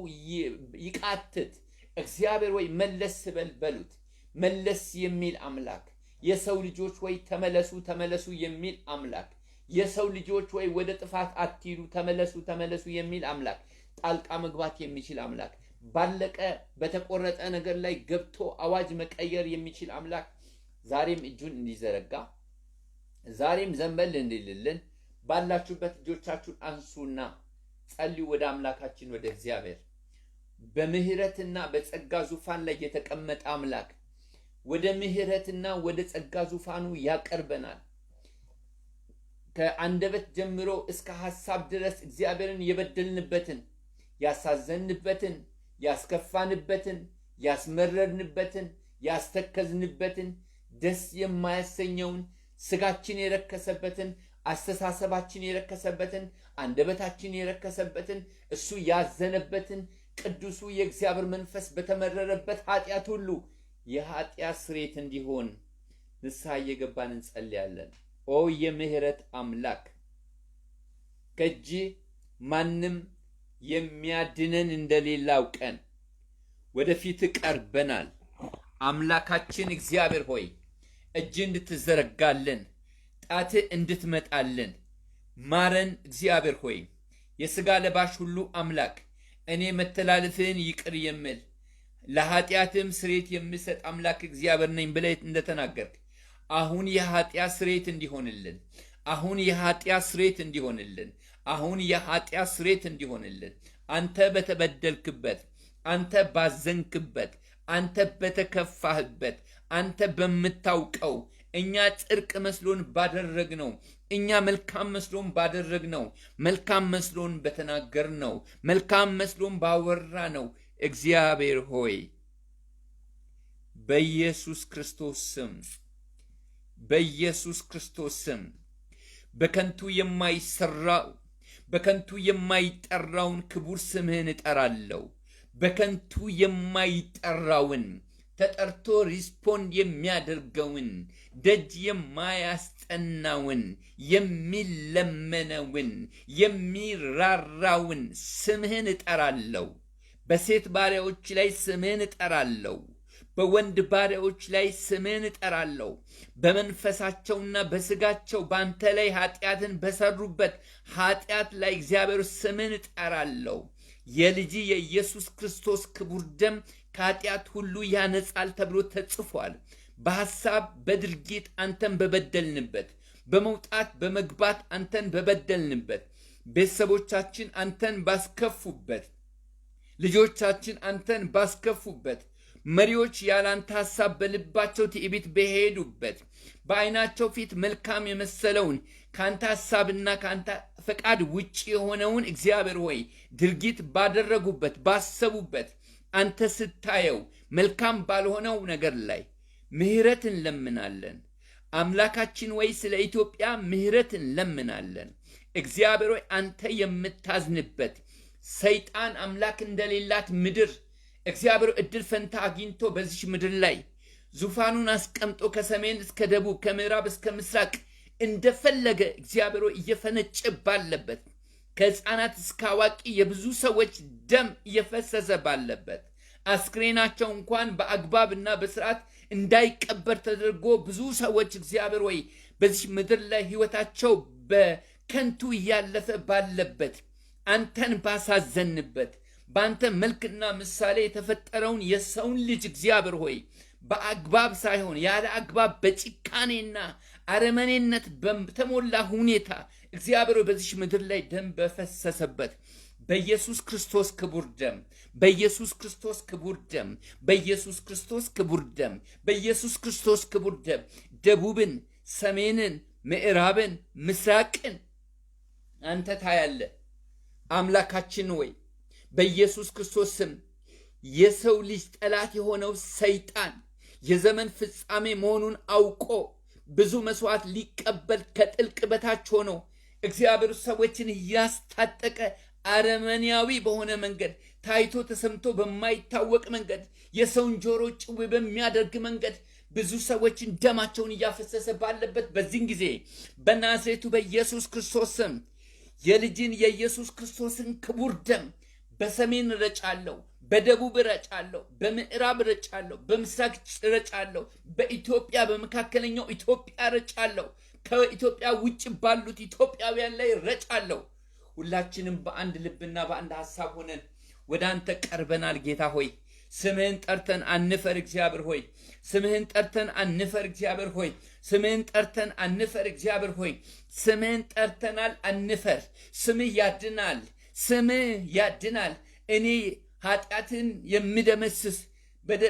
Speaker 2: ይቃትት። እግዚአብሔር ሆይ መለስ በል በሉት። መለስ የሚል አምላክ የሰው ልጆች ሆይ ተመለሱ ተመለሱ የሚል አምላክ የሰው ልጆች ሆይ ወደ ጥፋት አትሂዱ ተመለሱ ተመለሱ የሚል አምላክ ጣልቃ መግባት የሚችል አምላክ ባለቀ በተቆረጠ ነገር ላይ ገብቶ አዋጅ መቀየር የሚችል አምላክ ዛሬም እጁን እንዲዘረጋ ዛሬም ዘንበል እንዲልልን ባላችሁበት እጆቻችሁን አንሱና ጸልዩ ወደ አምላካችን ወደ እግዚአብሔር። በምህረትና በጸጋ ዙፋን ላይ የተቀመጠ አምላክ ወደ ምህረትና ወደ ጸጋ ዙፋኑ ያቀርበናል። ከአንደበት ጀምሮ እስከ ሐሳብ ድረስ እግዚአብሔርን የበደልንበትን ያሳዘንበትን ያስከፋንበትን ያስመረርንበትን ያስተከዝንበትን ደስ የማያሰኘውን ስጋችን የረከሰበትን አስተሳሰባችን የረከሰበትን አንደበታችን የረከሰበትን እሱ ያዘነበትን ቅዱሱ የእግዚአብሔር መንፈስ በተመረረበት ኃጢአት ሁሉ የኃጢአት ስርየት እንዲሆን ንስሐ እየገባን እንጸልያለን። ኦ የምህረት አምላክ ከእጅ ማንም የሚያድነን እንደሌለ አውቀን ወደፊት ቀርበናል። አምላካችን እግዚአብሔር ሆይ እጅ እንድትዘረጋልን ጣት እንድትመጣልን ማረን። እግዚአብሔር ሆይ የሥጋ ለባሽ ሁሉ አምላክ እኔ መተላለፍህን ይቅር የምል ለኃጢአትም ስርየት የምሰጥ አምላክ እግዚአብሔር ነኝ ብለህ እንደተናገርክ አሁን የኃጢአት ስርየት እንዲሆንልን አሁን የኃጢአት ስርየት እንዲሆንልን አሁን የኃጢአት ስርየት እንዲሆንልን አንተ በተበደልክበት አንተ ባዘንክበት አንተ በተከፋህበት አንተ በምታውቀው እኛ ጽድቅ መስሎን ባደረግነው እኛ መልካም መስሎን ባደረግነው መልካም መስሎን በተናገርነው መልካም መስሎን ባወራነው እግዚአብሔር ሆይ በኢየሱስ ክርስቶስ ስም በኢየሱስ ክርስቶስ ስም በከንቱ የማይሰራው በከንቱ የማይጠራውን ክቡር ስምህን እጠራለሁ። በከንቱ የማይጠራውን ተጠርቶ ሪስፖንድ የሚያደርገውን ደጅ የማያስጠናውን የሚለመነውን የሚራራውን ስምህን እጠራለሁ። በሴት ባሪያዎች ላይ ስምህን እጠራለሁ። በወንድ ባሪያዎች ላይ ስምህን እጠራለሁ። በመንፈሳቸውና በስጋቸው በአንተ ላይ ኃጢአትን በሰሩበት ኃጢአት ላይ እግዚአብሔር ስምህን እጠራለሁ። የልጅ የኢየሱስ ክርስቶስ ክቡር ደም ከኃጢአት ሁሉ ያነጻል ተብሎ ተጽፏል። በሐሳብ በድርጊት አንተን በበደልንበት፣ በመውጣት በመግባት አንተን በበደልንበት፣ ቤተሰቦቻችን አንተን ባስከፉበት፣ ልጆቻችን አንተን ባስከፉበት፣ መሪዎች ያላንተ ሐሳብ በልባቸው ትዕቢት በሄዱበት፣ በዓይናቸው ፊት መልካም የመሰለውን ከአንተ ሐሳብና ከአንተ ፈቃድ ውጭ የሆነውን እግዚአብሔር ሆይ ድርጊት ባደረጉበት ባሰቡበት፣ አንተ ስታየው መልካም ባልሆነው ነገር ላይ ምሕረት እንለምናለን። አምላካችን ወይ ስለ ኢትዮጵያ ምሕረት እንለምናለን። እግዚአብሔር ሆይ አንተ የምታዝንበት ሰይጣን አምላክ እንደሌላት ምድር እግዚአብሔር እድል ፈንታ አግኝቶ በዚህ ምድር ላይ ዙፋኑን አስቀምጦ ከሰሜን እስከ ደቡብ ከምዕራብ እስከ ምስራቅ እንደፈለገ እግዚአብሔር እየፈነጨ ባለበት፣ ከሕፃናት እስከ አዋቂ የብዙ ሰዎች ደም እየፈሰሰ ባለበት፣ አስክሬናቸው እንኳን በአግባብና በስርዓት እንዳይቀበር ተደርጎ ብዙ ሰዎች እግዚአብሔር ወይ በዚህ ምድር ላይ ሕይወታቸው በከንቱ እያለፈ ባለበት፣ አንተን ባሳዘንበት፣ በአንተ መልክና ምሳሌ የተፈጠረውን የሰውን ልጅ እግዚአብሔር ሆይ በአግባብ ሳይሆን ያለ አግባብ በጭካኔና አረመኔነት በተሞላ ሁኔታ እግዚአብሔር በዚህ ምድር ላይ ደም በፈሰሰበት በኢየሱስ ክርስቶስ ክቡር ደም፣ በኢየሱስ ክርስቶስ ክቡር ደም፣ በኢየሱስ ክርስቶስ ክቡር ደም፣ በኢየሱስ ክርስቶስ ክቡር ደም ደቡብን፣ ሰሜንን፣ ምዕራብን፣ ምስራቅን አንተ ታያለ። አምላካችን ወይ በኢየሱስ ክርስቶስ ስም የሰው ልጅ ጠላት የሆነው ሰይጣን የዘመን ፍጻሜ መሆኑን አውቆ ብዙ መስዋዕት ሊቀበል ከጥልቅ በታች ሆኖ እግዚአብሔር ሰዎችን እያስታጠቀ አረመኔያዊ በሆነ መንገድ ታይቶ ተሰምቶ በማይታወቅ መንገድ የሰውን ጆሮ ጭው በሚያደርግ መንገድ ብዙ ሰዎችን ደማቸውን እያፈሰሰ ባለበት በዚህን ጊዜ በናዝሬቱ በኢየሱስ ክርስቶስ ስም የልጅን የኢየሱስ ክርስቶስን ክቡር ደም በሰሜን ረጫለሁ፣ በደቡብ ረጫለሁ፣ በምዕራብ ረጫለሁ፣ በምስራቅ ረጫለሁ፣ በኢትዮጵያ በመካከለኛው ኢትዮጵያ ረጫለሁ፣ ከኢትዮጵያ ውጭ ባሉት ኢትዮጵያውያን ላይ ረጫለሁ። ሁላችንም በአንድ ልብና በአንድ ሐሳብ ሆነን ወደ አንተ ቀርበናል። ጌታ ሆይ ስምህን ጠርተን አንፈር። እግዚአብሔር ሆይ ስምህን ጠርተን አንፈር። እግዚአብሔር ሆይ ስምህን ጠርተን አንፈር። እግዚአብሔር ሆይ ስምህን ጠርተናል፣ አንፈር። ስምህ ያድናል፣ ስምህ ያድናል። እኔ ኃጢአትን የምደመስስ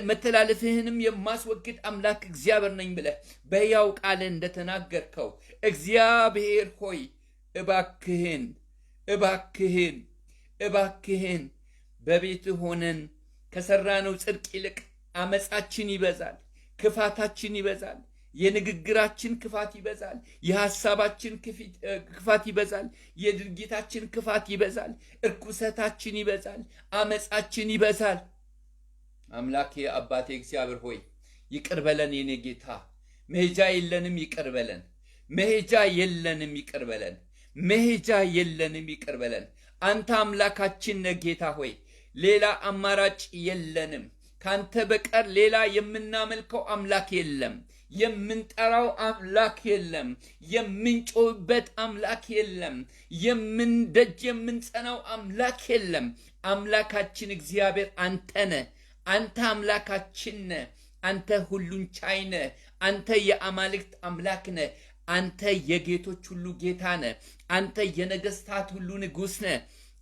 Speaker 2: መተላለፍህንም የማስወግድ አምላክ እግዚአብሔር ነኝ ብለህ በሕያው ቃልህ እንደተናገርከው እግዚአብሔር ሆይ እባክህን እባክህን እባክህን በቤትህ ሆነን ከሰራነው ጽድቅ ይልቅ አመፃችን ይበዛል፣ ክፋታችን ይበዛል፣ የንግግራችን ክፋት ይበዛል፣ የሐሳባችን ክፋት ይበዛል፣ የድርጊታችን ክፋት ይበዛል፣ እርኩሰታችን ይበዛል፣ አመፃችን ይበዛል። አምላኬ አባቴ እግዚአብሔር ሆይ ይቅር በለን። የኔ ጌታ መሄጃ የለንም፣ ይቅር በለን። መሄጃ የለንም፣ ይቅር በለን። መሄጃ የለንም፣ ይቅር በለን። አንተ አምላካችን ነህ ጌታ ሆይ ሌላ አማራጭ የለንም። ካንተ በቀር ሌላ የምናመልከው አምላክ የለም። የምንጠራው አምላክ የለም። የምንጮህበት አምላክ የለም። ደጅ የምንጸናው አምላክ የለም። አምላካችን እግዚአብሔር አንተ ነህ። አንተ አምላካችን ነህ። አንተ ሁሉን ቻይ ነህ። አንተ የአማልክት አምላክ ነህ። አንተ የጌቶች ሁሉ ጌታ ነህ። አንተ የነገስታት ሁሉ ንጉሥ ነህ።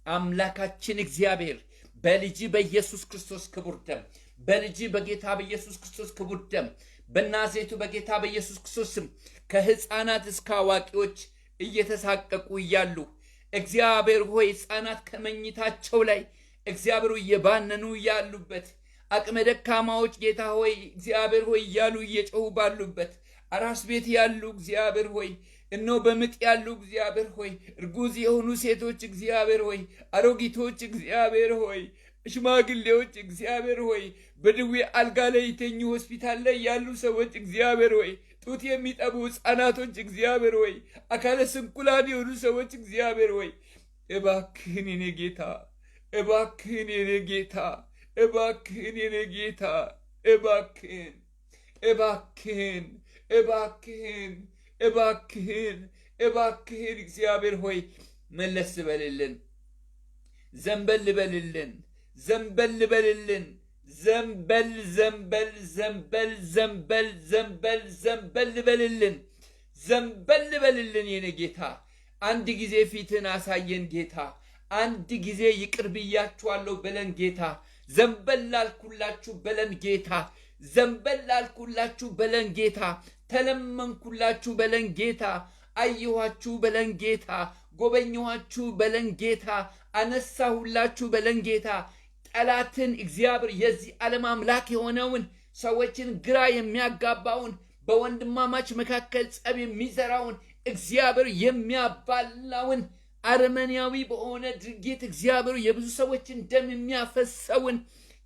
Speaker 2: አምላካችን እግዚአብሔር በልጅ በኢየሱስ ክርስቶስ ክቡር ደም በልጅ በጌታ በኢየሱስ ክርስቶስ ክቡር ደም በናዝሬቱ በጌታ በኢየሱስ ክርስቶስ ስም ከሕፃናት እስከ አዋቂዎች እየተሳቀቁ እያሉ እግዚአብሔር ሆይ ሕፃናት ከመኝታቸው ላይ እግዚአብሔር እየባነኑ ያሉበት አቅመ ደካማዎች ጌታ ሆይ እግዚአብሔር ሆይ እያሉ እየጮሁ ባሉበት አራስ ቤት ያሉ እግዚአብሔር ሆይ እነሆ በምጥ ያሉ እግዚአብሔር ሆይ እርጉዝ የሆኑ ሴቶች እግዚአብሔር ሆይ አሮጊቶች እግዚአብሔር ሆይ ሽማግሌዎች እግዚአብሔር ሆይ በድዌ አልጋ ላይ የተኙ ሆስፒታል ላይ ያሉ ሰዎች እግዚአብሔር ሆይ ጡት የሚጠቡ ሕፃናቶች እግዚአብሔር ሆይ አካለ ስንኩላን የሆኑ ሰዎች እግዚአብሔር ሆይ እባክህን የኔ ጌታ እባክህን የኔ ጌታ እባክህን የኔ ጌታ እባክህን እባክህን እባክህን እባክህን እባክህን እግዚአብሔር ሆይ መለስ በልልን፣ ዘንበል በልልን፣ ዘንበል በልልን። ዘንበል ዘንበል ዘንበል ዘንበል ዘንበል ዘንበል በልልን፣ ዘንበል በልልን የኔ ጌታ። አንድ ጊዜ ፊትን አሳየን ጌታ። አንድ ጊዜ ይቅር ብያችኋለሁ በለን ጌታ። ዘንበል ላልኩላችሁ በለን ጌታ። ዘንበል ላልኩላችሁ በለን ጌታ። ተለመንኩላችሁ በለን ጌታ። አየኋችሁ በለን ጌታ። ጎበኘኋችሁ በለን ጌታ። አነሳሁላችሁ በለን ጌታ። ጠላትን እግዚአብሔር የዚህ ዓለም አምላክ የሆነውን ሰዎችን ግራ የሚያጋባውን በወንድማማች መካከል ጸብ የሚዘራውን እግዚአብሔር የሚያባላውን አረመኔያዊ በሆነ ድርጊት እግዚአብሔር የብዙ ሰዎችን ደም የሚያፈሰውን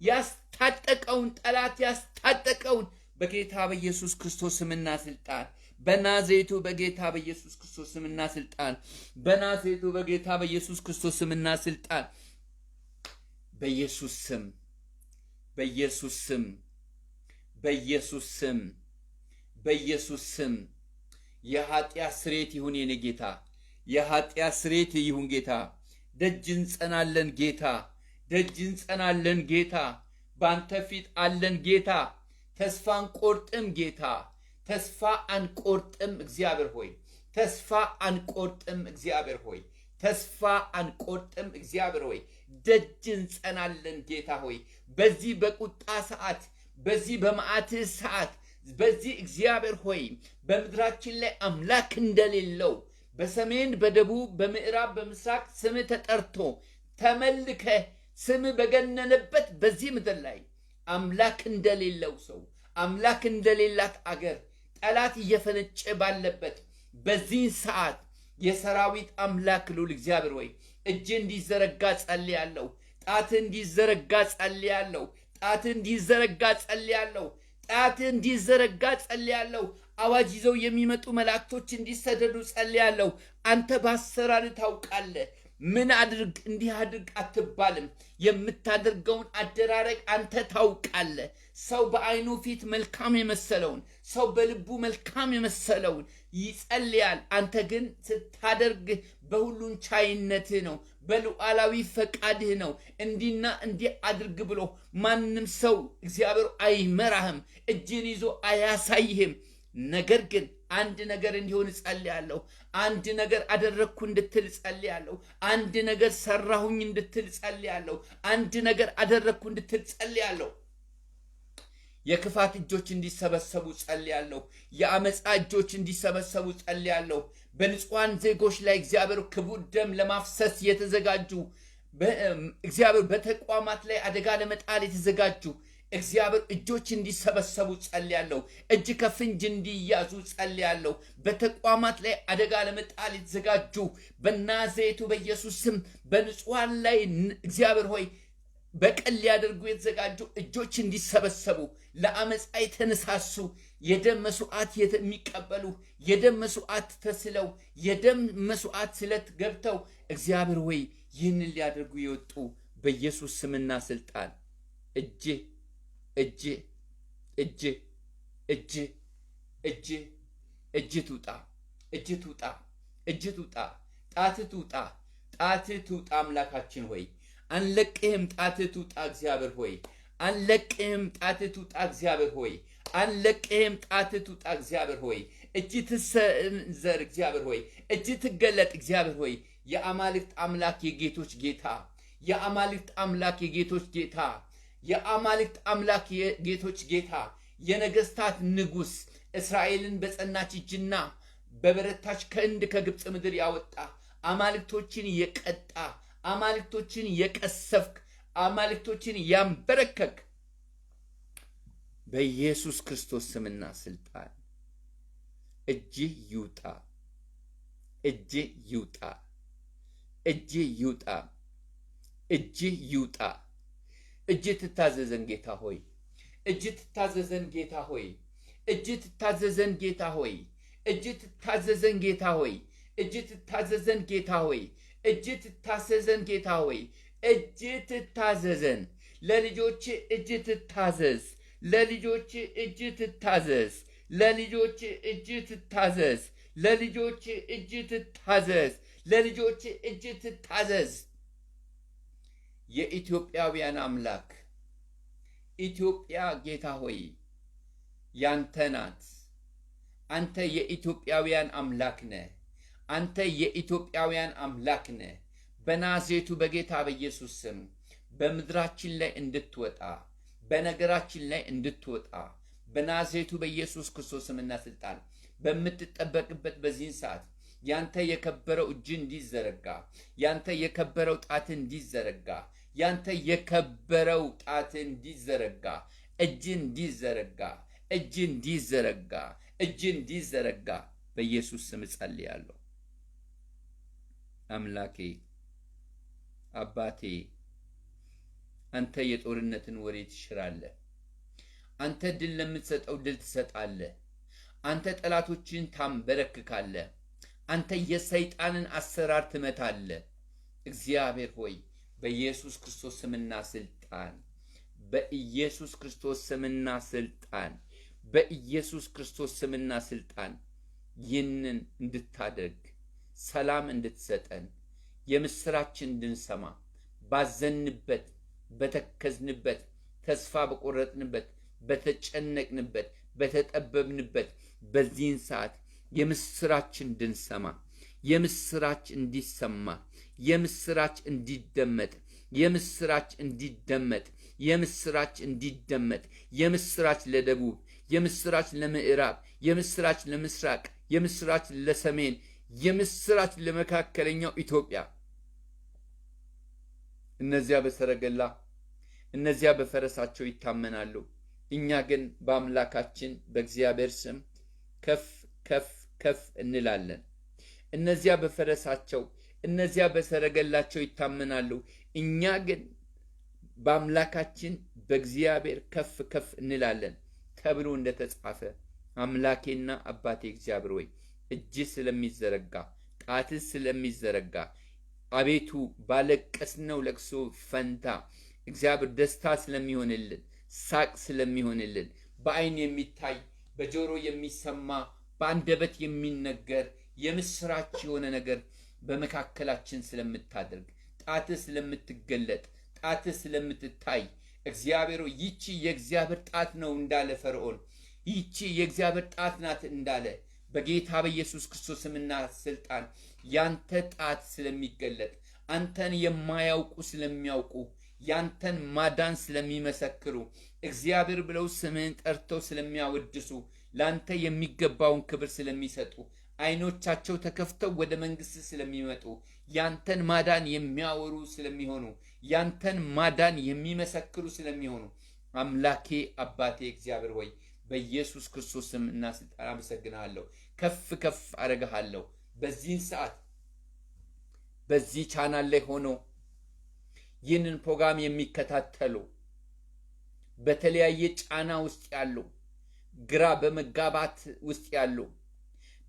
Speaker 2: ያስታጠቀውን ጠላት ያስታጠቀውን በጌታ በኢየሱስ ክርስቶስ ስምና ስልጣን በናዝሬቱ በጌታ በኢየሱስ ክርስቶስ ስምና ስልጣን በናዝሬቱ በጌታ በኢየሱስ ክርስቶስ ስምና ስልጣን በኢየሱስ ስም በኢየሱስ ስም በኢየሱስ ስም በኢየሱስ ስም የኃጢአት ስርየት ይሁን የኔ ጌታ። የኃጢአት ስርየት ይሁን ጌታ። ደጅ እንጸናለን ጌታ። ደጅ እንጸናለን ጌታ። በአንተ ፊት አለን ጌታ። ተስፋ አንቆርጥም ጌታ። ተስፋ አንቆርጥም እግዚአብሔር ሆይ። ተስፋ አንቆርጥም እግዚአብሔር ሆይ። ተስፋ አንቆርጥም እግዚአብሔር ሆይ። ደጅ እንጸናለን ጌታ ሆይ። በዚህ በቁጣ ሰዓት፣ በዚህ በመዓትህ ሰዓት፣ በዚህ እግዚአብሔር ሆይ በምድራችን ላይ አምላክ እንደሌለው በሰሜን በደቡብ በምዕራብ በምስራቅ ስም ተጠርቶ ተመልከ ስም በገነነበት በዚህ ምድር ላይ አምላክ እንደሌለው ሰው፣ አምላክ እንደሌላት አገር ጠላት እየፈነጨ ባለበት በዚህ ሰዓት የሰራዊት አምላክ ልዑል እግዚአብሔር ሆይ እጅ እንዲዘረጋ ጸልያለሁ። ጣት እንዲዘረጋ ጸልያለሁ። ጣት እንዲዘረጋ ጸልያለሁ። ጣት እንዲዘረጋ ጸልያለሁ። አዋጅ ይዘው የሚመጡ መላእክቶች እንዲሰደዱ ጸልያለሁ። አንተ በአሰራር ታውቃለህ። ምን አድርግ እንዲህ አድርግ አትባልም። የምታደርገውን አደራረግ አንተ ታውቃለህ። ሰው በዓይኑ ፊት መልካም የመሰለውን፣ ሰው በልቡ መልካም የመሰለውን ይጸልያል። አንተ ግን ስታደርግ በሁሉን ቻይነትህ ነው፣ በሉዓላዊ ፈቃድህ ነው። እንዲና እንዲህ አድርግ ብሎ ማንም ሰው እግዚአብሔር አይመራህም፣ እጅን ይዞ አያሳይህም። ነገር ግን አንድ ነገር እንዲሆን ጸልያለሁ። አንድ ነገር አደረግኩ እንድትል ጸልያለሁ። አንድ ነገር ሰራሁኝ እንድትል ጸልያለሁ። አንድ ነገር አደረግኩ እንድትል ጸልያለሁ። የክፋት እጆች እንዲሰበሰቡ ጸልያለሁ። የአመፃ እጆች እንዲሰበሰቡ ጸልያለሁ። በንጹሐን ዜጎች ላይ እግዚአብሔር ክቡር ደም ለማፍሰስ የተዘጋጁ እግዚአብሔር በተቋማት ላይ አደጋ ለመጣል የተዘጋጁ እግዚአብሔር እጆች እንዲሰበሰቡ ጸልያለሁ። እጅ ከፍንጅ እንዲያዙ ጸልያለሁ። በተቋማት ላይ አደጋ ለመጣል የተዘጋጁ በናዝሬቱ በኢየሱስ ስም በንጹሐን ላይ እግዚአብሔር ሆይ በቀል ሊያደርጉ የተዘጋጁ እጆች እንዲሰበሰቡ፣ ለአመፃ የተነሳሱ የደም መስዋዕት የሚቀበሉ የደም መስዋዕት ተስለው የደም መስዋዕት ስለት ገብተው እግዚአብሔር ሆይ ይህንን ሊያደርጉ የወጡ በኢየሱስ ስምና ስልጣን እጅ እጅ እጅ እጅ እጅ እጅ ትውጣ፣ እጅ ትውጣ፣ እጅ ትውጣ፣ ጣት ትውጣ፣ ጣት ትውጣ። አምላካችን ሆይ አንለቅህም፣ ጣት ትውጣ። እግዚአብሔር ሆይ አንለቅህም፣ ጣት ትውጣ። እግዚአብሔር ሆይ አንለቅህም፣ ጣት ትውጣ። እግዚአብሔር ሆይ እጅ ትሰንዘር። እግዚአብሔር ሆይ እጅ ትገለጥ። እግዚአብሔር ሆይ የአማልክት አምላክ የጌቶች ጌታ፣ የአማልክት አምላክ የጌቶች ጌታ፣ የአማልክት አምላክ የጌቶች ጌታ፣ የነገስታት ንጉሥ እስራኤልን በጸናች እጅና በበረታች ክንድ ከግብፅ ምድር ያወጣ አማልክቶችን የቀጣ አማልክቶችን የቀሰፍክ አማልክቶችን ያንበረከክ በኢየሱስ ክርስቶስ ስምና ስልጣን እጅህ ይውጣ፣ እጅህ ይውጣ፣ እጅህ ይውጣ፣ እጅህ ይውጣ። እጅህ ትታዘዘን ጌታ ሆይ፣ እጅህ ትታዘዘን ጌታ ሆይ፣ እጅህ ትታዘዘን ጌታ ሆይ፣ እጅህ ትታዘዘን ጌታ ሆይ፣ እጅህ ትታዘዘን ጌታ ሆይ፣ እጅህ ትታዘዘን ጌታ ሆይ፣ እጅህ ትታዘዘን። ለልጆች እጅህ ትታዘዝ፣ ለልጆች እጅ ትታዘዝ፣ ለልጆች እጅ ትታዘዝ፣ ለልጆች እጅ ትታዘዝ፣ ለልጆች እጅ ትታዘዝ። የኢትዮጵያውያን አምላክ ኢትዮጵያ ጌታ ሆይ ያንተ ናት። አንተ የኢትዮጵያውያን አምላክ ነህ። አንተ የኢትዮጵያውያን አምላክ ነህ። በናዝሬቱ በጌታ በኢየሱስ ስም በምድራችን ላይ እንድትወጣ በነገራችን ላይ እንድትወጣ በናዝሬቱ በኢየሱስ ክርስቶስ ስምና ስልጣን በምትጠበቅበት በዚህን ሰዓት ያንተ የከበረው እጅ እንዲዘረጋ ያንተ የከበረው ጣት እንዲዘረጋ ያንተ የከበረው ጣት እንዲዘረጋ እጅ እንዲዘረጋ እጅ እንዲዘረጋ እጅ እንዲዘረጋ በኢየሱስ ስም ጸልያለሁ። አምላኬ አባቴ አንተ የጦርነትን ወሬ ትሽራለህ። አንተ ድል ለምትሰጠው ድል ትሰጣለህ። አንተ ጠላቶችን ታንበረክካለህ። አንተ የሰይጣንን አሰራር ትመታለህ። እግዚአብሔር ሆይ በኢየሱስ ክርስቶስ ስምና ስልጣን በኢየሱስ ክርስቶስ ስምና ስልጣን በኢየሱስ ክርስቶስ ስምና ስልጣን ይህንን እንድታደርግ ሰላም እንድትሰጠን የምስራችን እንድንሰማ ባዘንበት በተከዝንበት ተስፋ በቆረጥንበት በተጨነቅንበት በተጠበብንበት በዚህን ሰዓት የምስራችን እንድንሰማ የምስራች እንዲሰማ የምስራች እንዲደመጥ የምስራች እንዲደመጥ የምስራች እንዲደመጥ የምስራች ለደቡብ የምስራች ለምዕራብ የምስራች ለምስራቅ የምስራች ለሰሜን የምስራች ለመካከለኛው ኢትዮጵያ እነዚያ በሰረገላ እነዚያ በፈረሳቸው ይታመናሉ። እኛ ግን በአምላካችን በእግዚአብሔር ስም ከፍ ከፍ ከፍ እንላለን። እነዚያ በፈረሳቸው እነዚያ በሰረገላቸው ይታመናሉ። እኛ ግን በአምላካችን በእግዚአብሔር ከፍ ከፍ እንላለን ተብሎ እንደተጻፈ አምላኬና አባቴ እግዚአብሔር ወይ እጅ ስለሚዘረጋ ጣትህ ስለሚዘረጋ አቤቱ ባለቀስነው ለቅሶ ፈንታ እግዚአብሔር ደስታ ስለሚሆንልን ሳቅ ስለሚሆንልን በአይን የሚታይ በጆሮ የሚሰማ በአንደበት የሚነገር የምስራች የሆነ ነገር በመካከላችን ስለምታደርግ ጣትህ ስለምትገለጥ ጣትህ ስለምትታይ እግዚአብሔር ይቺ የእግዚአብሔር ጣት ነው እንዳለ ፈርዖን ይቺ የእግዚአብሔር ጣት ናት እንዳለ በጌታ በኢየሱስ ክርስቶስ ስምና ስልጣን ያንተ ጣት ስለሚገለጥ አንተን የማያውቁ ስለሚያውቁ ያንተን ማዳን ስለሚመሰክሩ እግዚአብሔር ብለው ስምህን ጠርተው ስለሚያወድሱ ላንተ የሚገባውን ክብር ስለሚሰጡ አይኖቻቸው ተከፍተው ወደ መንግስት ስለሚመጡ ያንተን ማዳን የሚያወሩ ስለሚሆኑ ያንተን ማዳን የሚመሰክሩ ስለሚሆኑ አምላኬ አባቴ እግዚአብሔር ሆይ በኢየሱስ ክርስቶስ ስምና ስልጣን አመሰግናለሁ። ከፍ ከፍ አደርግሃለሁ። በዚህን ሰዓት በዚህ ቻናል ላይ ሆኖ ይህንን ፕሮግራም የሚከታተሉ በተለያየ ጫና ውስጥ ያሉ ግራ በመጋባት ውስጥ ያሉ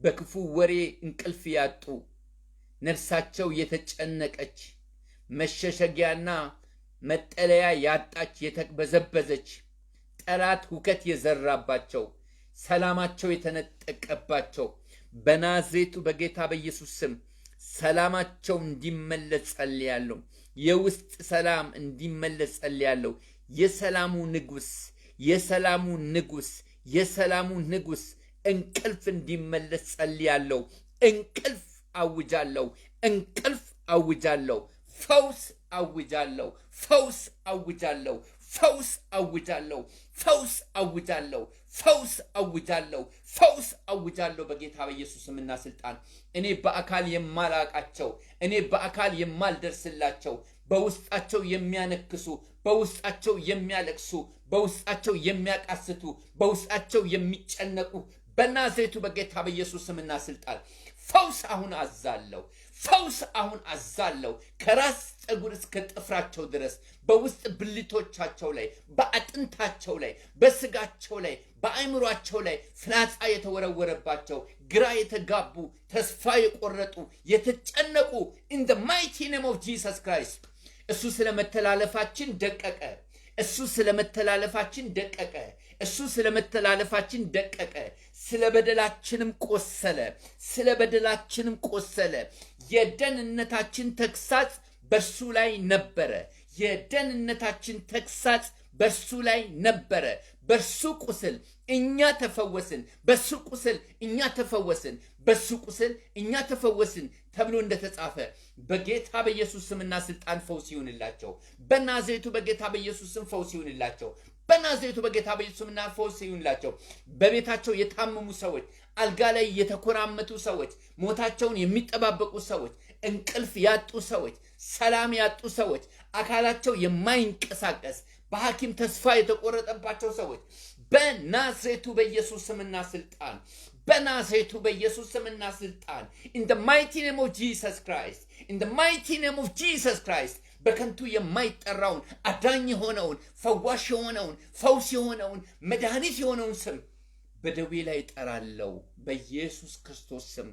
Speaker 2: በክፉ ወሬ እንቅልፍ ያጡ ነፍሳቸው የተጨነቀች መሸሸጊያና መጠለያ ያጣች የተበዘበዘች ጠላት ሁከት የዘራባቸው ሰላማቸው የተነጠቀባቸው በናዝሬቱ በጌታ በኢየሱስ ስም ሰላማቸው እንዲመለስ ጸልያለሁ። የውስጥ ሰላም እንዲመለስ ጸልያለሁ። የሰላሙ ንጉስ የሰላሙ ንጉስ የሰላሙ ንጉስ እንቅልፍ እንዲመለስ ጸልያለሁ። እንቅልፍ አውጃለሁ። እንቅልፍ አውጃለሁ። ፈውስ አውጃለሁ። ፈውስ አውጃለሁ። ፈውስ አውጃለሁ። ፈውስ አውጃለሁ። ፈውስ አውጃለሁ። ፈውስ አውጃለሁ በጌታ በኢየሱስ ስምና ስልጣን እኔ በአካል የማላቃቸው እኔ በአካል የማልደርስላቸው በውስጣቸው የሚያነክሱ በውስጣቸው የሚያለቅሱ በውስጣቸው የሚያቃስቱ በውስጣቸው የሚጨነቁ በናዝሬቱ በጌታ በኢየሱስ ስምና ስልጣን ፈውስ አሁን አዛለሁ። ፈውስ አሁን አዛለሁ። ከራስ ፀጉር እስከ ጥፍራቸው ድረስ በውስጥ ብልቶቻቸው ላይ በአጥንታቸው ላይ በስጋቸው ላይ በአእምሯቸው ላይ ፍላጻ የተወረወረባቸው ግራ የተጋቡ ተስፋ የቆረጡ የተጨነቁ in the mighty name of Jesus Christ እሱ ስለ መተላለፋችን ደቀቀ፣ እሱ ስለመተላለፋችን ደቀቀ፣ እሱ ስለመተላለፋችን ደቀቀ፣ ስለበደላችንም ቆሰለ፣ ስለበደላችንም ቆሰለ። የደህንነታችን ተግሳጽ በእርሱ ላይ ነበረ፣ የደህንነታችን ተግሳጽ በእርሱ ላይ ነበረ። በእርሱ ቁስል እኛ ተፈወስን፣ በእርሱ ቁስል እኛ ተፈወስን፣ በእርሱ ቁስል እኛ ተፈወስን ተብሎ እንደተጻፈ በጌታ በኢየሱስ ስምና ስልጣን ፈውስ ይሁንላቸው። በናዝሬቱ በጌታ በኢየሱስ ስም ፈውስ ይሁንላቸው። በናዝሬቱ በጌታ በኢየሱስ ስምና ፈውስ ይሁንላቸው። በቤታቸው የታመሙ ሰዎች፣ አልጋ ላይ የተኮራመቱ ሰዎች፣ ሞታቸውን የሚጠባበቁ ሰዎች፣ እንቅልፍ ያጡ ሰዎች፣ ሰላም ያጡ ሰዎች፣ አካላቸው የማይንቀሳቀስ በሐኪም ተስፋ የተቆረጠባቸው ሰዎች በናዝሬቱ በኢየሱስ ስምና ስልጣን በናዝሬቱ በኢየሱስ ስምና ስልጣን in the mighty name of Jesus Christ in the mighty name of Jesus Christ በከንቱ የማይጠራውን አዳኝ የሆነውን ፈዋሽ የሆነውን ፈውስ የሆነውን መድኃኒት የሆነውን ስም በደዌ ላይ እጠራለሁ በኢየሱስ ክርስቶስ ስም።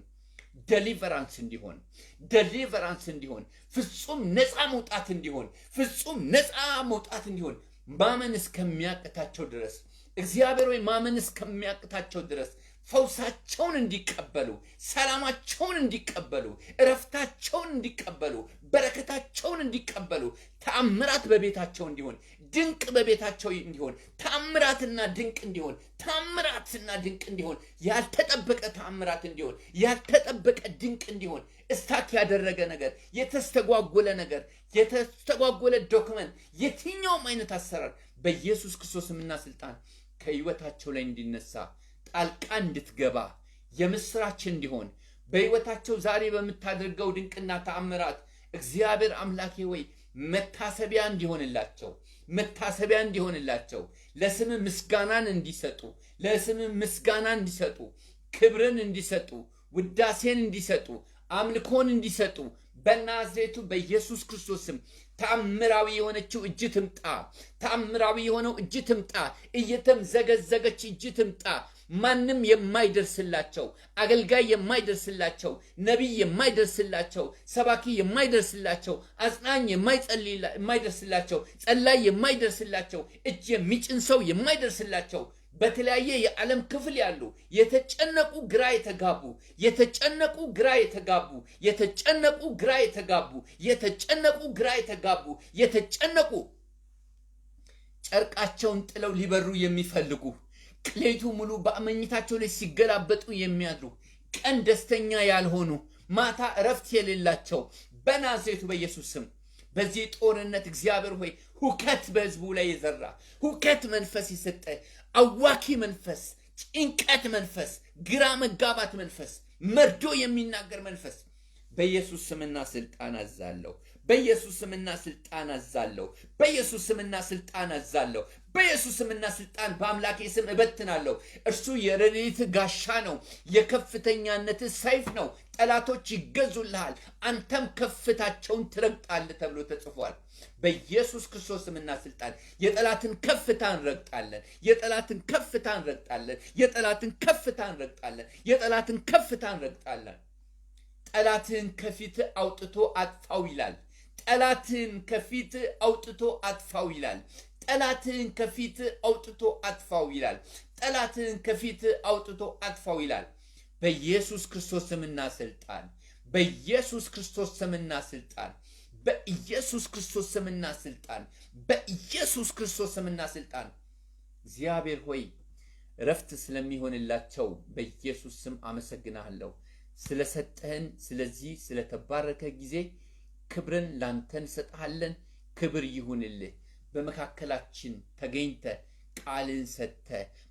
Speaker 2: ደሊቨራንስ እንዲሆን ፍጹም ነፃ መውጣት እንዲሆን ፍጹም ነፃ መውጣት እንዲሆን ማመን እስከሚያቅታቸው ድረስ እግዚአብሔር ወይ ማመን እስከሚያቅታቸው ድረስ ፈውሳቸውን እንዲቀበሉ፣ ሰላማቸውን እንዲቀበሉ፣ እረፍታቸውን እንዲቀበሉ፣ በረከታቸውን እንዲቀበሉ፣ ተአምራት በቤታቸው እንዲሆን፣ ድንቅ በቤታቸው እንዲሆን፣ ተአምራትና ድንቅ እንዲሆን፣ ተአምራትና ድንቅ እንዲሆን፣ ያልተጠበቀ ተአምራት እንዲሆን፣ ያልተጠበቀ ድንቅ እንዲሆን፣ እስታክ ያደረገ ነገር፣ የተስተጓጎለ ነገር፣ የተስተጓጎለ ዶክመንት፣ የትኛውም አይነት አሰራር በኢየሱስ ክርስቶስምና ስልጣን ከህይወታቸው ላይ እንዲነሳ ጣልቃ እንድትገባ የምስራች እንዲሆን በህይወታቸው ዛሬ በምታደርገው ድንቅና ተአምራት እግዚአብሔር አምላኬ ወይ መታሰቢያ እንዲሆንላቸው ለስም ምስጋናን እንዲሰጡ ክብርን እንዲሰጡ ውዳሴን እንዲሰጡ አምልኮን እንዲሰጡ በናዝሬቱ በኢየሱስ ክርስቶስ ስም ተአምራዊ የሆነችው እጅ ትምጣ። ተአምራዊ የሆነው እጅ ትምጣ። እየተምዘገዘገች እጅ ትምጣ። ማንም የማይደርስላቸው፣ አገልጋይ የማይደርስላቸው፣ ነቢይ የማይደርስላቸው፣ ሰባኪ የማይደርስላቸው፣ አጽናኝ የማይደርስላቸው፣ ጸላይ የማይደርስላቸው፣ እጅ የሚጭን ሰው የማይደርስላቸው በተለያየ የዓለም ክፍል ያሉ የተጨነቁ ግራ የተጋቡ ጨርቃቸውን ጥለው ሊበሩ የሚፈልጉ ሌሊቱ ሙሉ በመኝታቸው ላይ ሲገላበጡ የሚያድሩ ቀን ደስተኛ ያልሆኑ ማታ እረፍት የሌላቸው በናዝሬቱ በኢየሱስ ስም በዚህ ጦርነት እግዚአብሔር ሆይ ሁከት በሕዝቡ ላይ የዘራ ሁከት መንፈስ የሰጠ አዋኪ መንፈስ፣ ጭንቀት መንፈስ፣ ግራ መጋባት መንፈስ፣ መርዶ የሚናገር መንፈስ በኢየሱስ ስምና ስልጣን አዛለሁ። በኢየሱስ ስምና ስልጣን አዛለሁ። በኢየሱስ ስምና ስልጣን አዛለሁ። በኢየሱስ ስምና ስልጣን በአምላኬ ስም እበትናለሁ። እርሱ የረድኤት ጋሻ ነው፣ የከፍተኛነት ሰይፍ ነው። ጠላቶች ይገዙልሃል፣ አንተም ከፍታቸውን ትረግጣለህ ተብሎ ተጽፏል። በኢየሱስ ክርስቶስ ስምና ስልጣን የጠላትን ከፍታ እንረግጣለን። የጠላትን ከፍታ እንረግጣለን። የጠላትን ከፍታ እንረግጣለን። የጠላትን ከፍታ እንረግጣለን። ጠላትን ከፊት አውጥቶ አጥፋው ይላል። ጠላትን ከፊት አውጥቶ አጥፋው ይላል። ጠላትን ከፊት አውጥቶ አጥፋው ይላል። ጠላትን ከፊት አውጥቶ አጥፋው ይላል። በኢየሱስ ክርስቶስ ስምና ስልጣን በኢየሱስ ክርስቶስ ስምና ስልጣን በኢየሱስ ክርስቶስ ስምና ስልጣን በኢየሱስ ክርስቶስ ስምና ስልጣን እግዚአብሔር ሆይ ረፍት ስለሚሆንላቸው በኢየሱስ ስም አመሰግናለሁ። ስለሰጠህን ስለዚህ ስለተባረከ ጊዜ ክብርን ላንተ እንሰጥሃለን። ክብር ይሁንልህ። በመካከላችን ተገኝተ ቃልን ሰጥተ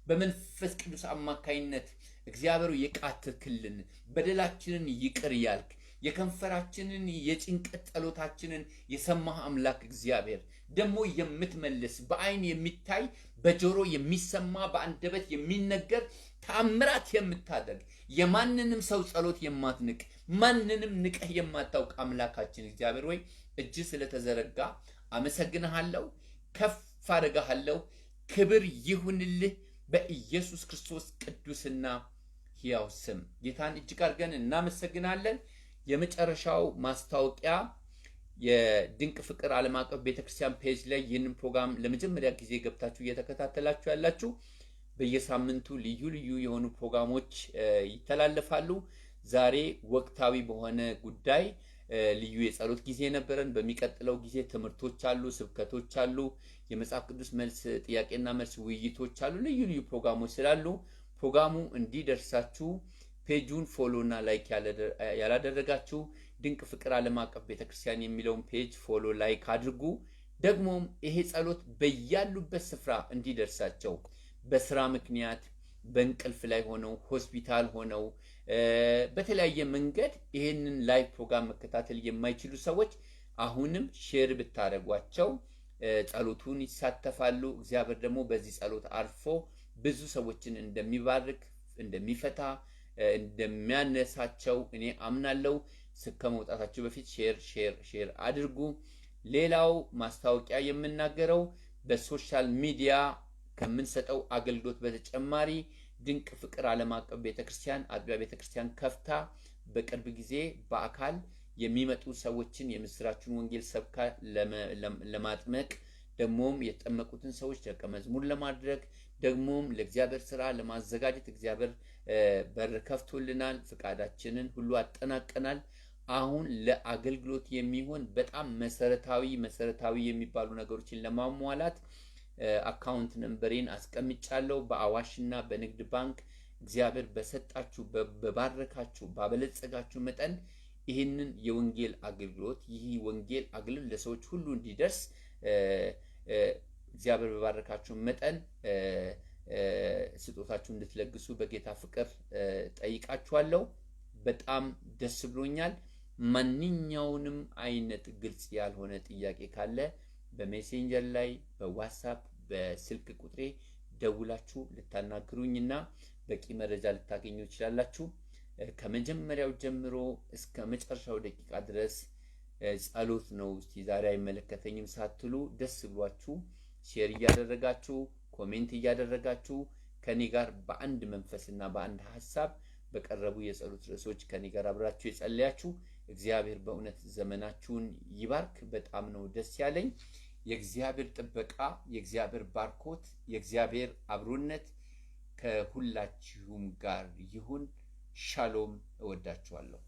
Speaker 2: በመንፈስ ቅዱስ አማካይነት እግዚአብሔር የቃተትክልን በደላችንን ይቅር ያልክ የከንፈራችንን የጭንቀት ጸሎታችንን የሰማህ አምላክ እግዚአብሔር ደግሞ የምትመልስ በአይን የሚታይ በጆሮ የሚሰማ በአንደበት የሚነገር ተአምራት የምታደርግ የማንንም ሰው ጸሎት የማትንቅ ማንንም ንቀህ የማታውቅ አምላካችን እግዚአብሔር ወይ እጅ ስለተዘረጋ አመሰግንሃለሁ፣ ከፍ አደርግሃለሁ። ክብር ይሁንልህ በኢየሱስ ክርስቶስ ቅዱስና ሕያው ስም ጌታን እጅግ አድርገን እናመሰግናለን። የመጨረሻው ማስታወቂያ የድንቅ ፍቅር ዓለም አቀፍ ቤተክርስቲያን ፔጅ ላይ ይህንን ፕሮግራም ለመጀመሪያ ጊዜ ገብታችሁ እየተከታተላችሁ ያላችሁ በየሳምንቱ ልዩ ልዩ የሆኑ ፕሮግራሞች ይተላለፋሉ። ዛሬ ወቅታዊ በሆነ ጉዳይ ልዩ የጸሎት ጊዜ ነበረን። በሚቀጥለው ጊዜ ትምህርቶች አሉ፣ ስብከቶች አሉ፣ የመጽሐፍ ቅዱስ መልስ ጥያቄና መልስ ውይይቶች አሉ። ልዩ ልዩ ፕሮግራሞች ስላሉ ፕሮግራሙ እንዲደርሳችሁ ፔጁን ፎሎ እና ላይክ ያላደረጋችሁ ድንቅ ፍቅር ዓለም አቀፍ ቤተክርስቲያን የሚለውን ፔጅ ፎሎ ላይክ አድርጉ። ደግሞም ይሄ ጸሎት በያሉበት ስፍራ እንዲደርሳቸው በስራ ምክንያት በእንቅልፍ ላይ ሆነው ሆስፒታል ሆነው በተለያየ መንገድ ይሄንን ላይቭ ፕሮግራም መከታተል የማይችሉ ሰዎች አሁንም ሼር ብታደርጓቸው ጸሎቱን ይሳተፋሉ። እግዚአብሔር ደግሞ በዚህ ጸሎት አርፎ ብዙ ሰዎችን እንደሚባርክ እንደሚፈታ እንደሚያነሳቸው እኔ አምናለሁ። ከመውጣታችሁ በፊት ሼር አድርጉ። ሌላው ማስታወቂያ የምናገረው በሶሻል ሚዲያ ከምንሰጠው አገልግሎት በተጨማሪ ድንቅ ፍቅር ዓለም አቀፍ ቤተክርስቲያን አጥቢያ ቤተክርስቲያን ከፍታ በቅርብ ጊዜ በአካል የሚመጡ ሰዎችን የምስራችን ወንጌል ሰብካ ለማጥመቅ ደግሞም የተጠመቁትን ሰዎች ደቀ መዝሙር ለማድረግ ደግሞም ለእግዚአብሔር ስራ ለማዘጋጀት እግዚአብሔር በር ከፍቶልናል። ፍቃዳችንን ሁሉ አጠናቀናል። አሁን ለአገልግሎት የሚሆን በጣም መሰረታዊ የሚባሉ ነገሮችን ለማሟላት አካውንት ነምበሬን አስቀምጫለሁ። በአዋሽና በንግድ ባንክ እግዚአብሔር በሰጣችሁ በባረካችሁ ባበለጸጋችሁ መጠን ይህንን የወንጌል አገልግሎት ይህ ወንጌል አገልግሎት ለሰዎች ሁሉ እንዲደርስ እግዚአብሔር በባረካችሁ መጠን ስጦታችሁ እንድትለግሱ በጌታ ፍቅር ጠይቃችኋለሁ። በጣም ደስ ብሎኛል። ማንኛውንም አይነት ግልጽ ያልሆነ ጥያቄ ካለ በሜሴንጀር ላይ በዋትስአፕ በስልክ ቁጥሬ ደውላችሁ ልታናግሩኝና በቂ መረጃ ልታገኙ ትችላላችሁ። ከመጀመሪያው ጀምሮ እስከ መጨረሻው ደቂቃ ድረስ ጸሎት ነው። እስቲ ዛሬ አይመለከተኝም ሳትሉ ደስ ብሏችሁ ሼር እያደረጋችሁ ኮሜንት እያደረጋችሁ ከኔ ጋር በአንድ መንፈስና በአንድ ሐሳብ በቀረቡ የጸሎት ርዕሶች ከኔ ጋር አብራችሁ የጸለያችሁ እግዚአብሔር በእውነት ዘመናችሁን ይባርክ። በጣም ነው ደስ ያለኝ። የእግዚአብሔር ጥበቃ፣ የእግዚአብሔር ባርኮት፣ የእግዚአብሔር አብሮነት ከሁላችሁም ጋር ይሁን። ሻሎም። እወዳችኋለሁ።